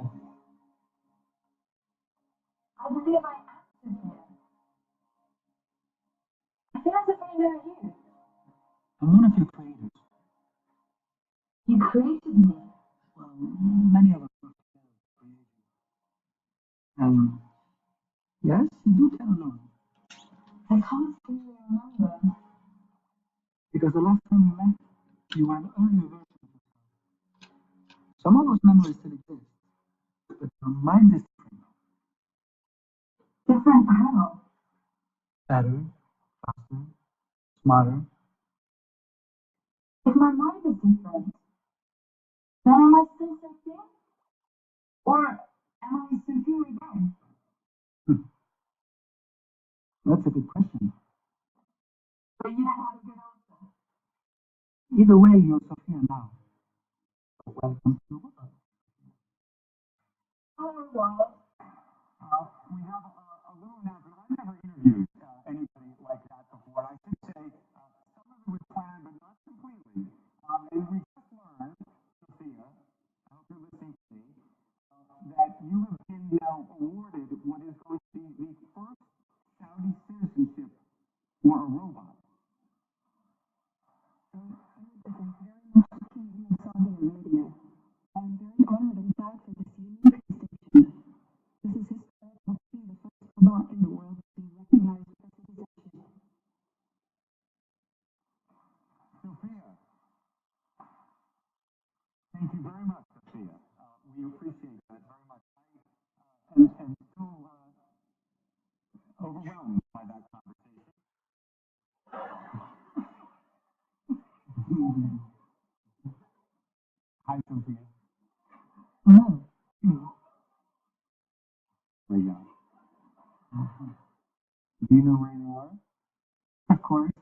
I believe I am Sophia. I feel as if I know you. I'm one of your creators. You created me. Well, many of us work together to create you. Yes, you do tell alone. I can't really remember. Because the last time we met, you were an earlier version of yourself. Some of those memories still exist, but your mind is different. Different how? Better, faster, smarter. If my mind is different, then am I still Sophia? Or am I Sophia again? That's a good question. But you don't have a good answer. Either way, you're Sophia now. So welcome to the world. Oh, well. We have a little announcement. I've never interviewed anybody like that before. I should say some of it was planned, but not completely. And we just learned, Sophia, I hope you're listening to me, that you have been now awarded what is going to be the first Saudi citizenship for a robot. Saudi Arabia. I'm very honored and proud for this unique distinction. This is historic of being the first robot in the world to be recognized for citizenship. Sophia, thank you very much, Sophia. We appreciate that very much. And so overwhelmed by that conversation. Hi, Sophia. Oh. There you go. Do you know where you are? Of course.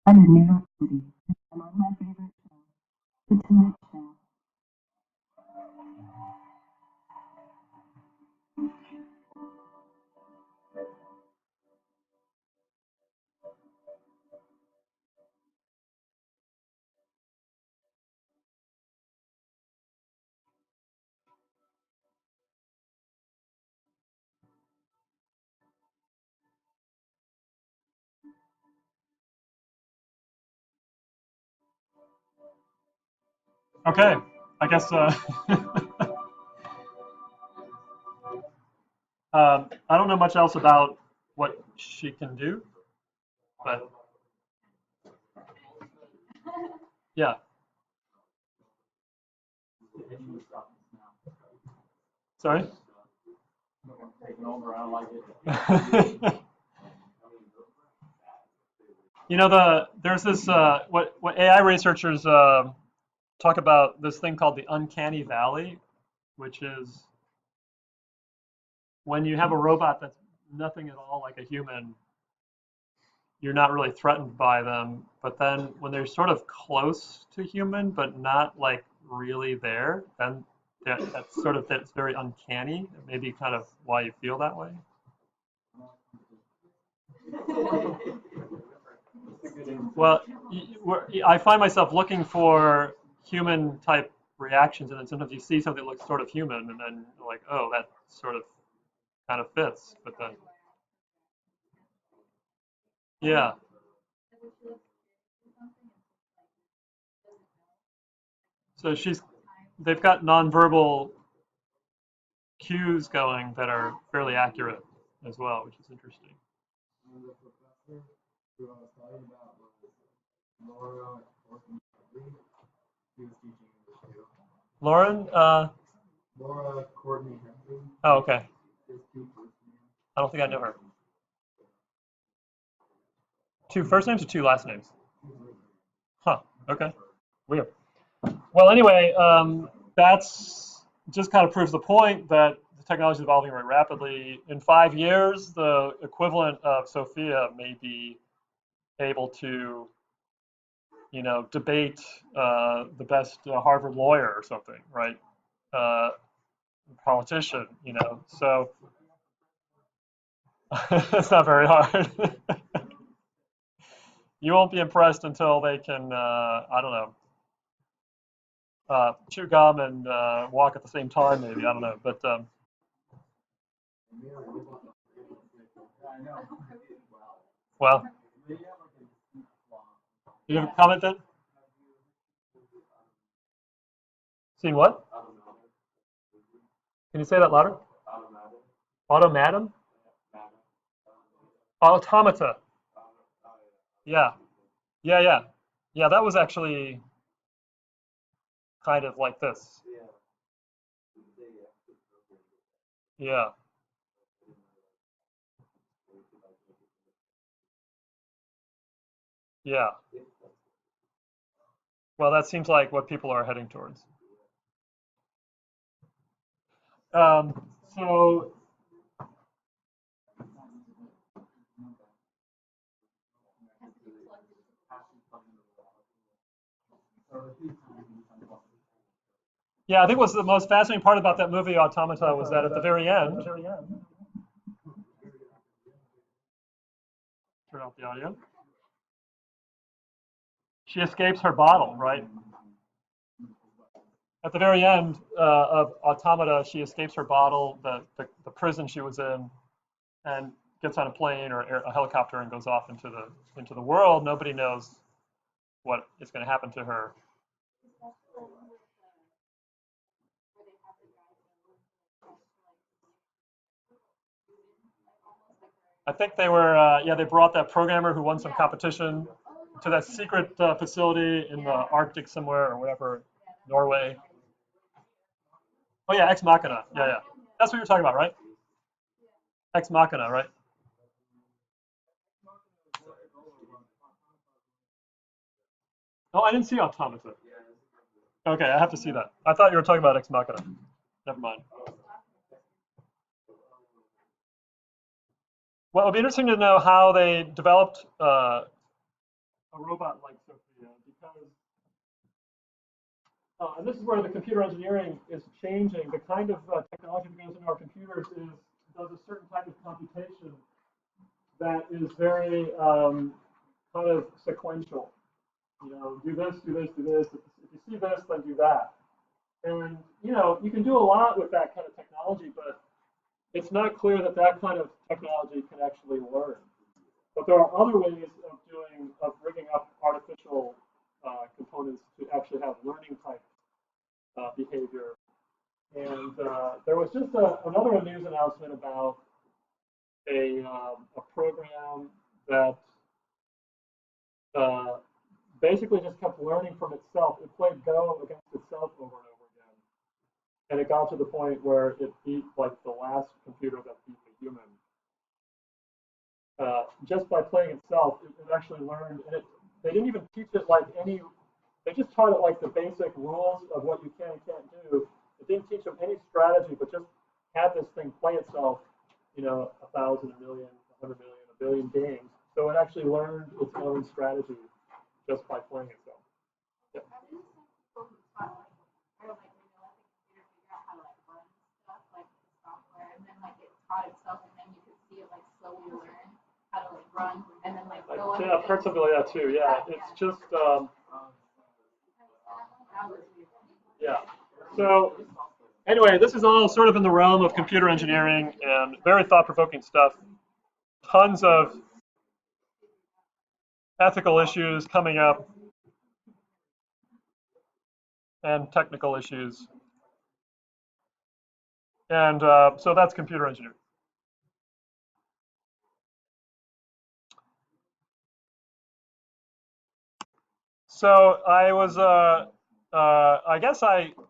I'm in New York City. I'm on my favorite show, The Tonight Show. Okay, I guess I don't know much else about what she can do, but yeah. Sorry? Taking over, I don't like it. You know, there's this what AI researchers talk about this thing called the uncanny valley, which is when you have a robot that's nothing at all like a human, you're not really threatened by them. But then when they're sort of close to human, but not like really there, then that's very uncanny. It may be kind of why you feel that way. Well, I find myself looking for human type reactions, and then sometimes you see something that looks sort of human, and then you're like, oh, that sort of kind of fits. But then, yeah. So they've got nonverbal cues going that are fairly accurate as well, which is interesting. The professor who I was talking about was Laura Courtney Henry. She was teaching English too. Lauren? Laura Courtney Henry. Oh, okay. There's two first names. I don't think I know her. 2 first names or 2 last names? Huh. Okay. Weird. Well, anyway, that's just kind of proves the point that the technology is evolving very rapidly. In 5 years, the equivalent of Sophia may be able to, debate the best Harvard lawyer or something, right? Politician, So it's not very hard. You won't be impressed until they can, I don't know, chew gum and walk at the same time, maybe. I don't know. But well, you have a comment then? Seen what? Can you say that louder? Automatum? Automata. Yeah. Yeah, yeah. Yeah, that was actually kind of like this. Yeah. Yeah. Well, that seems like what people are heading towards. So yeah, I think what's the most fascinating part about that movie Automata was that at the very end, turn off the audio. She escapes her bottle, right? At the very end of Automata, she escapes her bottle, the prison she was in, and gets on a plane or a helicopter and goes off into the world. Nobody knows what is going to happen to her. I think they were, yeah, they brought that programmer who won some competition to that secret facility in the Arctic somewhere or whatever, Norway. Oh yeah, Ex Machina. Yeah, yeah. That's what you're talking about, right? Ex Machina, right? Oh, I didn't see Automata. Okay, I have to see that. I thought you were talking about Ex Machina. Never mind. Well, it'll be interesting to know how they developed a robot like Sophia, because and this is where the computer engineering is changing. The kind of technology that goes into our computers does a certain type of computation that is very kind of sequential. You know, do this, do this, do this. If you see this, then do that. And you know, you can do a lot with that kind of technology, but it's not clear that that kind of technology can actually learn. But there are other ways of rigging up artificial components to actually have learning type behavior. And there was just another news announcement about a program that basically just kept learning from itself. It played Go against itself over and over again. And it got to the point where it beat like the last computer that beat the human. Just by playing itself, it actually learned, and they didn't even teach it like any, they just taught it like the basic rules of what you can and can't do. It didn't teach them any strategy, but just had this thing play itself, you know, 1,000, a million, 100 million, a billion games. So it actually learned its own strategy just by playing itself. Yeah. Taught itself, and then you could see it like slowly learn how to like run, and then like go. Yeah, I've heard something like that too. Yeah, it's just yeah. So anyway, this is all sort of in the realm of computer engineering and very thought-provoking stuff. Tons of ethical issues coming up and technical issues. And so that's computer engineering. So I was, I guess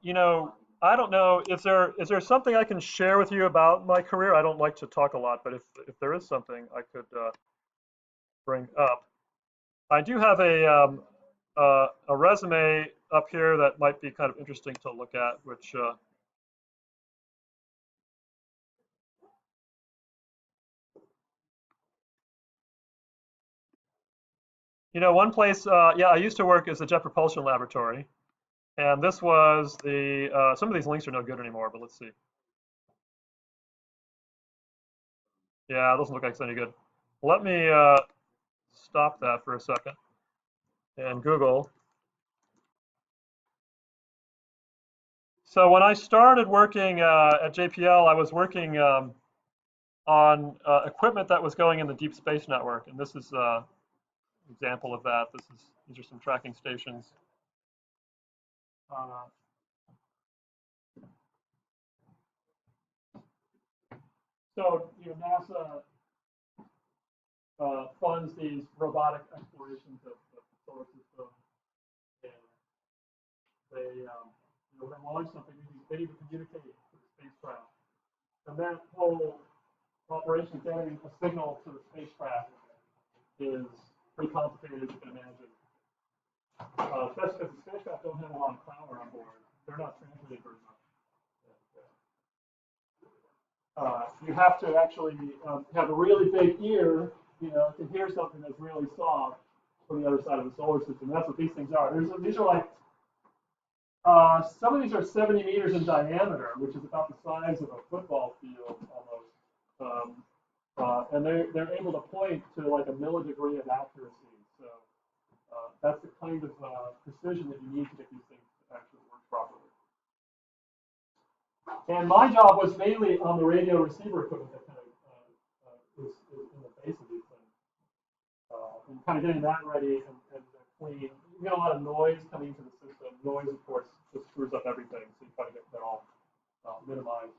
you know, I don't know, is there something I can share with you about my career? I don't like to talk a lot, but if there is something I could bring up. I do have a resume up here that might be kind of interesting to look at, which you know, one place, yeah, I used to work as the Jet Propulsion Laboratory, and this was the, some of these links are no good anymore, but let's see. Yeah, it doesn't look like it's any good. Let me stop that for a second and Google So when I started working at JPL, I was working on equipment that was going in the Deep Space Network, and this is an example of that. These are some tracking stations. So NASA funds these robotic explorations of the solar system, and they when they launch something, they need to communicate to the spacecraft, and that whole operation getting a signal to the spacecraft is pretty complicated, as you can imagine. Especially because the spacecraft don't have a lot of power on board. They're not transmitted very much. You have to actually have a really big ear, to hear something that's really soft from the other side of the solar system. That's what these things are. These are like, some of these are 70 meters in diameter, which is about the size of a football field almost. And they're able to point to like a millidegree of accuracy. So that's the kind of precision that you need to get these things to actually work properly. And my job was mainly on the radio receiver equipment that kind of is in the base of these things. And kind of getting that ready and clean. You get a lot of noise coming into the system. Noise, of course, just screws up everything. So you try to get that all minimized.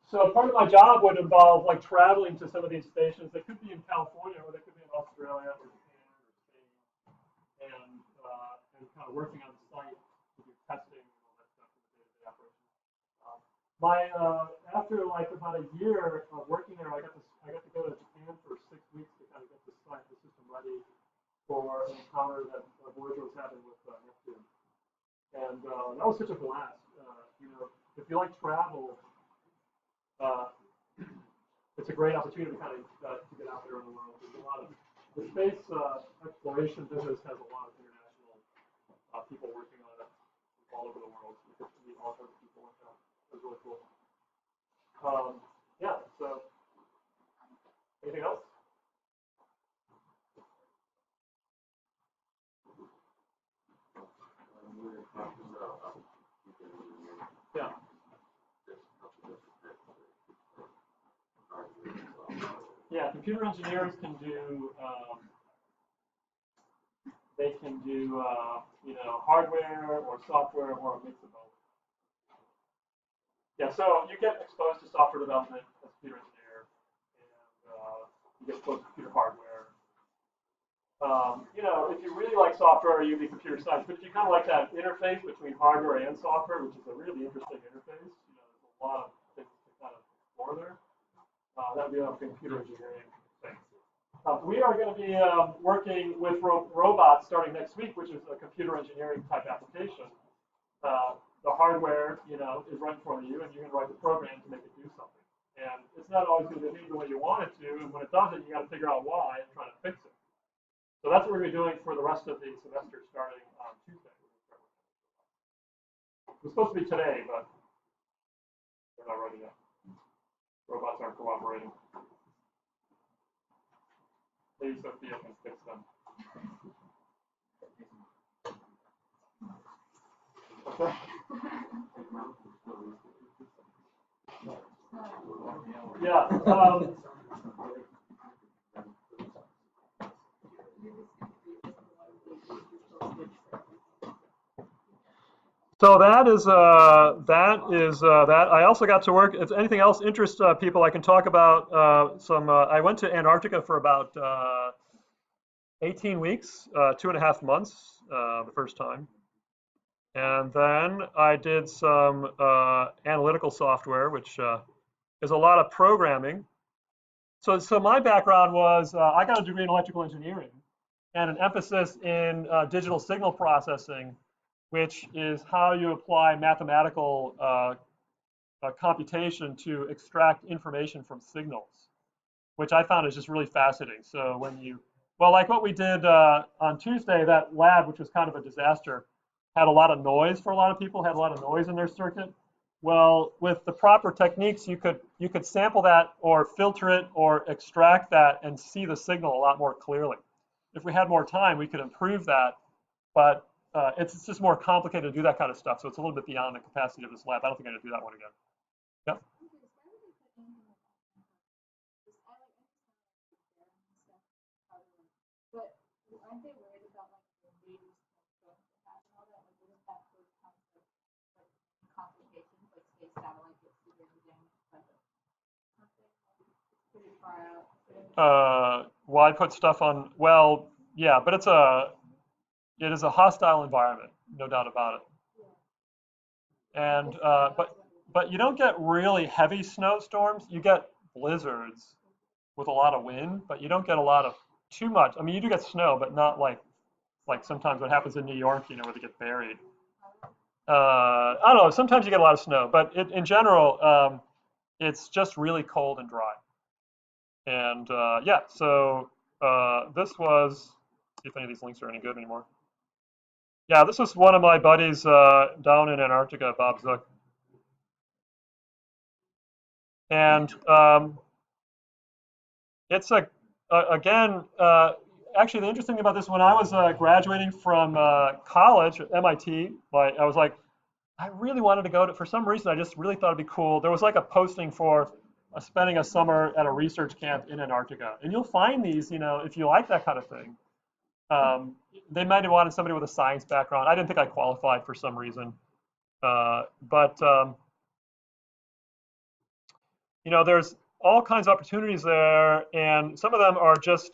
So part of my job would involve like traveling to some of these stations. They could be in California, or they could be in Australia, or Japan, or Spain, and kind of working on site to do testing and all that stuff in the day-to-day operations. After like about a year of working there, I got to go to Japan for 6 weeks to kind of get the system ready for an encounter that Voyager was having with Neptune, and that was such a blast. If you like travel, it's a great opportunity to kind of to get out there in the world. There's a lot of the space exploration business has a lot of international people working on it all over the world. You get to meet all sorts of people like that. It's really cool. Yeah. So, anything else? Yeah. Yeah, computer engineers can do. They can do hardware or software or a mix of both. Yeah, so you get exposed to software development as a computer engineer, and you get exposed to computer hardware. If you really like software, you'd be computer science. But if you kind of like that interface between hardware and software, which is a really interesting interface, there's a lot of things to kind of explore there. That would be a computer engineering thing. We are going to be working with robots starting next week, which is a computer engineering type application. The hardware, is run for you, and you're going to write the program to make it do something. And it's not always going to be the way you want it to, and when it doesn't, you got to figure out why and try to fix it. So that's what we're going to be doing for the rest of the semester, starting on Tuesday. It was supposed to be today, but they're not ready yet. Robots aren't cooperating. Maybe Sophia can fix them. Okay. Yeah. So that is that. I also got to work. If anything else interests people, I can talk about some. I went to Antarctica for about 18 weeks, 2.5 months the first time, and then I did some analytical software, which is a lot of programming. So my background was I got a degree in electrical engineering and an emphasis in digital signal processing, which is how you apply mathematical computation to extract information from signals, which I found is just really fascinating. So like what we did on Tuesday, that lab, which was kind of a disaster, had a lot of noise for a lot of people, had a lot of noise in their circuit. Well, with the proper techniques, you could sample that or filter it or extract that and see the signal a lot more clearly. If we had more time, we could improve that. But it's just more complicated to do that kind of stuff. So it's a little bit beyond the capacity of this lab. I don't think I'm going to do that one again. Yep. But aren't they worried about like the baby storm impact and all that? Like, wouldn't that cause conflict, like complications, like space satellite gets severely damaged by the conflict? It's pretty far out. Well, I put stuff on. Well, yeah, but it is a hostile environment, no doubt about it. And but you don't get really heavy snowstorms. You get blizzards with a lot of wind, but you don't get a lot of too much. I mean, you do get snow, but not like sometimes what happens in New York, you know, where they get buried. I don't know. Sometimes you get a lot of snow, but in general, it's just really cold and dry. And yeah, so this was, see if any of these links are any good anymore. Yeah, this was one of my buddies down in Antarctica, Bob Zook. And it's again, actually the interesting thing about this, when I was graduating from college at MIT, I was like, I really wanted to go to, for some reason, I just really thought it'd be cool. There was like a posting for spending a summer at a research camp in Antarctica. And you'll find these, you know, if you like that kind of thing. They might have wanted somebody with a science background. I didn't think I qualified for some reason. But you know, there's all kinds of opportunities there, and some of them are just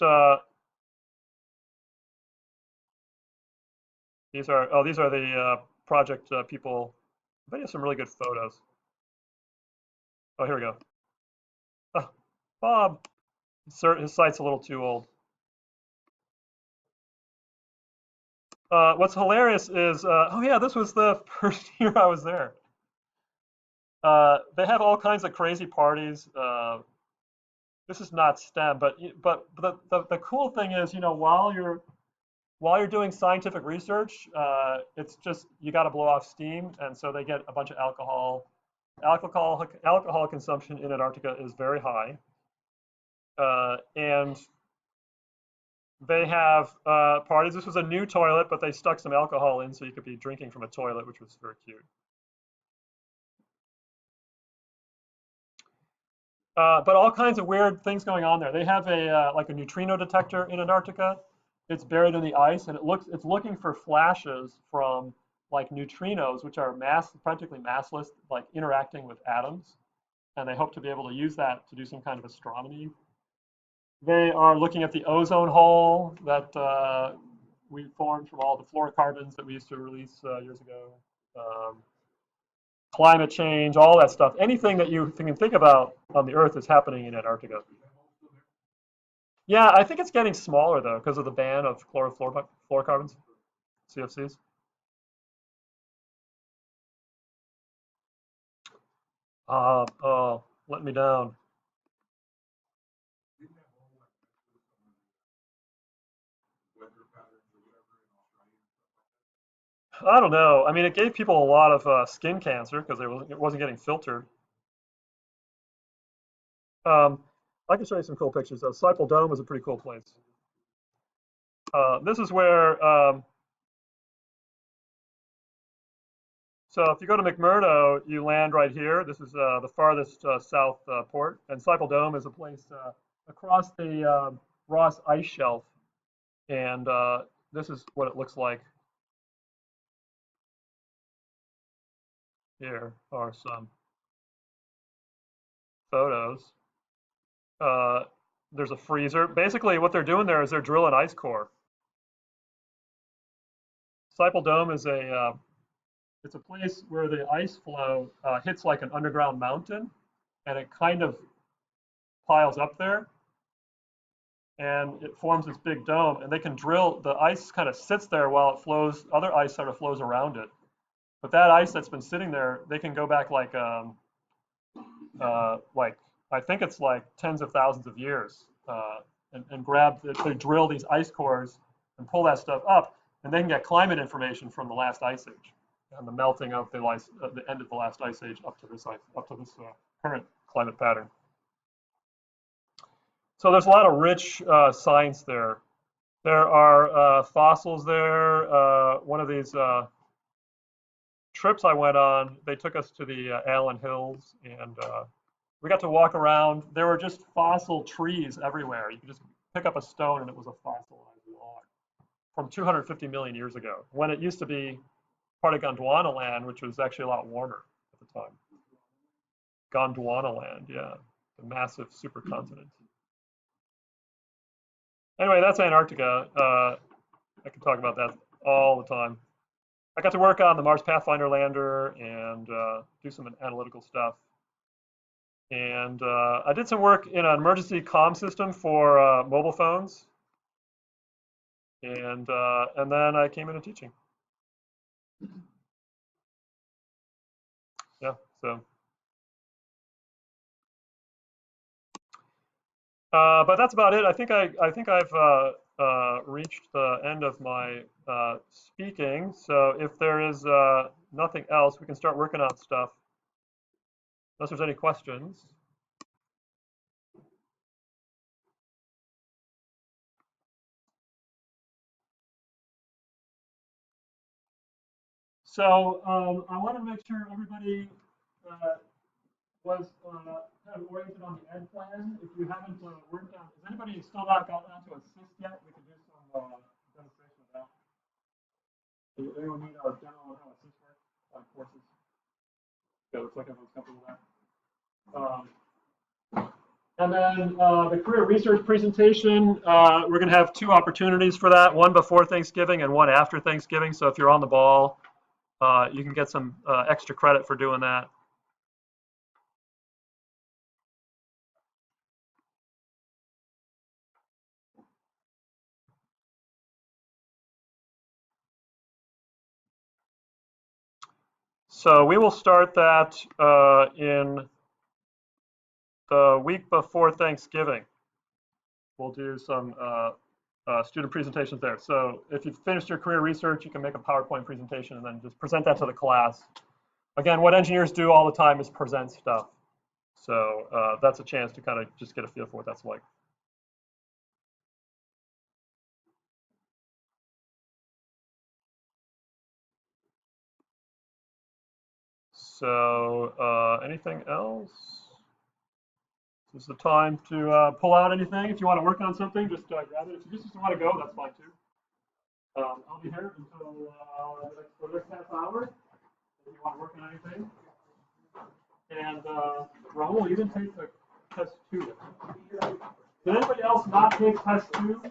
these are the project people. I think have some really good photos. Oh, here we go. Oh, Bob, his site's a little too old. What's hilarious is, oh yeah, this was the first year I was there. They have all kinds of crazy parties. This is not STEM, but the cool thing is, you know, while you're doing scientific research, it's just you got to blow off steam, and so they get a bunch of alcohol. Alcohol consumption in Antarctica is very high, and they have parties. This was a new toilet, but they stuck some alcohol in so you could be drinking from a toilet, which was very cute. But all kinds of weird things going on there. They have a like a neutrino detector in Antarctica. It's buried in the ice, and it's looking for flashes from like neutrinos, which are practically massless, like interacting with atoms. And they hope to be able to use that to do some kind of astronomy. They are looking at the ozone hole that we formed from all the fluorocarbons that we used to release years ago. Climate change, all that stuff. Anything that you can think about on the Earth is happening in Antarctica. Yeah, I think it's getting smaller though because of the ban of chlorofluorocarbons, CFCs. Oh, let me down. I don't know. I mean, it gave people a lot of skin cancer because it wasn't getting filtered. I can show you some cool pictures. Sipal Dome is a pretty cool place. This is where, so if you go to McMurdo, you land right here. This is the farthest south port, and Sipal Dome is a place across the Ross Ice Shelf, and this is what it looks like. Here are some photos. There's a freezer. Basically, what they're doing there is they're drilling ice core. Sipal Dome is it's a place where the ice flow hits like an underground mountain, and it kind of piles up there, and it forms this big dome. And they can drill. The ice kind of sits there while it flows. Other ice sort of flows around it. But that ice that's been sitting there, they can go back like I think it's like tens of thousands of years, and they drill these ice cores and pull that stuff up, and they can get climate information from the last ice age and the melting of the end of the last ice age up to this current climate pattern. So there's a lot of rich science there. There are fossils there. One of these trips I went on, they took us to the Allen Hills, and we got to walk around. There were just fossil trees everywhere. You could just pick up a stone and it was a fossilized log from 250 million years ago, when it used to be part of Gondwana land, which was actually a lot warmer at the time. Gondwana land, yeah, the massive supercontinent. Anyway, that's Antarctica. I could talk about that all the time. I got to work on the Mars Pathfinder lander and do some analytical stuff. And I did some work in an emergency comm system for mobile phones. And then I came into teaching. Yeah, so. But that's about it. I think I've reached the end of my speaking. So if there is nothing else, we can start working on stuff. Unless there's any questions. So I want to make sure everybody was kind of oriented on the ed plan. If you haven't worked on, has anybody still not gotten onto Assist yet? We could do some demonstration of that. Does anyone need a demo on how Assist works on courses? Yeah, looks like everyone's comfortable with that. And then the career research presentation, we're going to have 2 opportunities for that, one before Thanksgiving and one after Thanksgiving. So if you're on the ball, you can get some extra credit for doing that. So we will start that in the week before Thanksgiving. We'll do some student presentations there. So if you've finished your career research, you can make a PowerPoint presentation and then just present that to the class. Again, what engineers do all the time is present stuff. So that's a chance to kind of just get a feel for what that's like. So anything else? This is the time to pull out anything. If you want to work on something, just grab it. If you just want to go, that's fine too. I'll be here until for the next half hour. If you want to work on anything. And Raul, you didn't take the test 2 yet. Did anybody else not take test 2?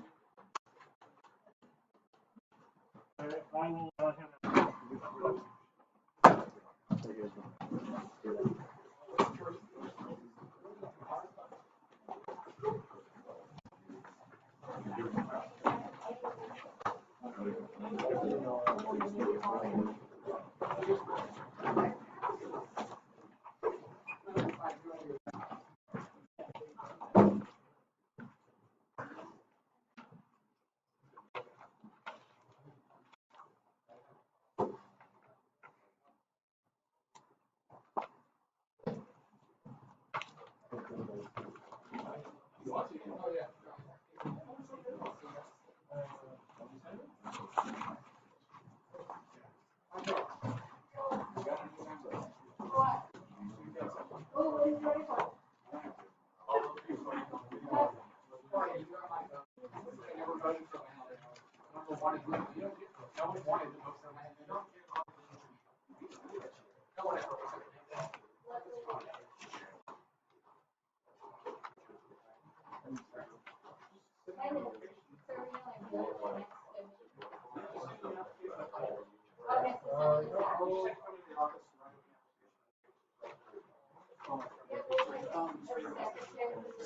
Okay, I will hand that.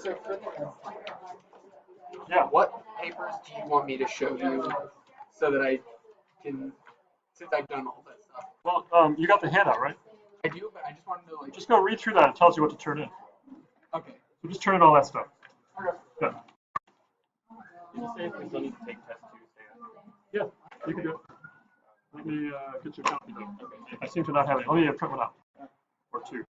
So for the Yeah. what papers do you want me to show you so that I can, since I've done all that stuff? Well, you got the handout, right? I do, but I just want to know, like, Just go read through that. It tells you what to turn in. okay. So just turn in all that stuff. Okay. Yeah. Did you say if we still need to take test 2, Yeah, you can do it. Let me get your copy though. I seem to not have it. Let me print one out. Or 2.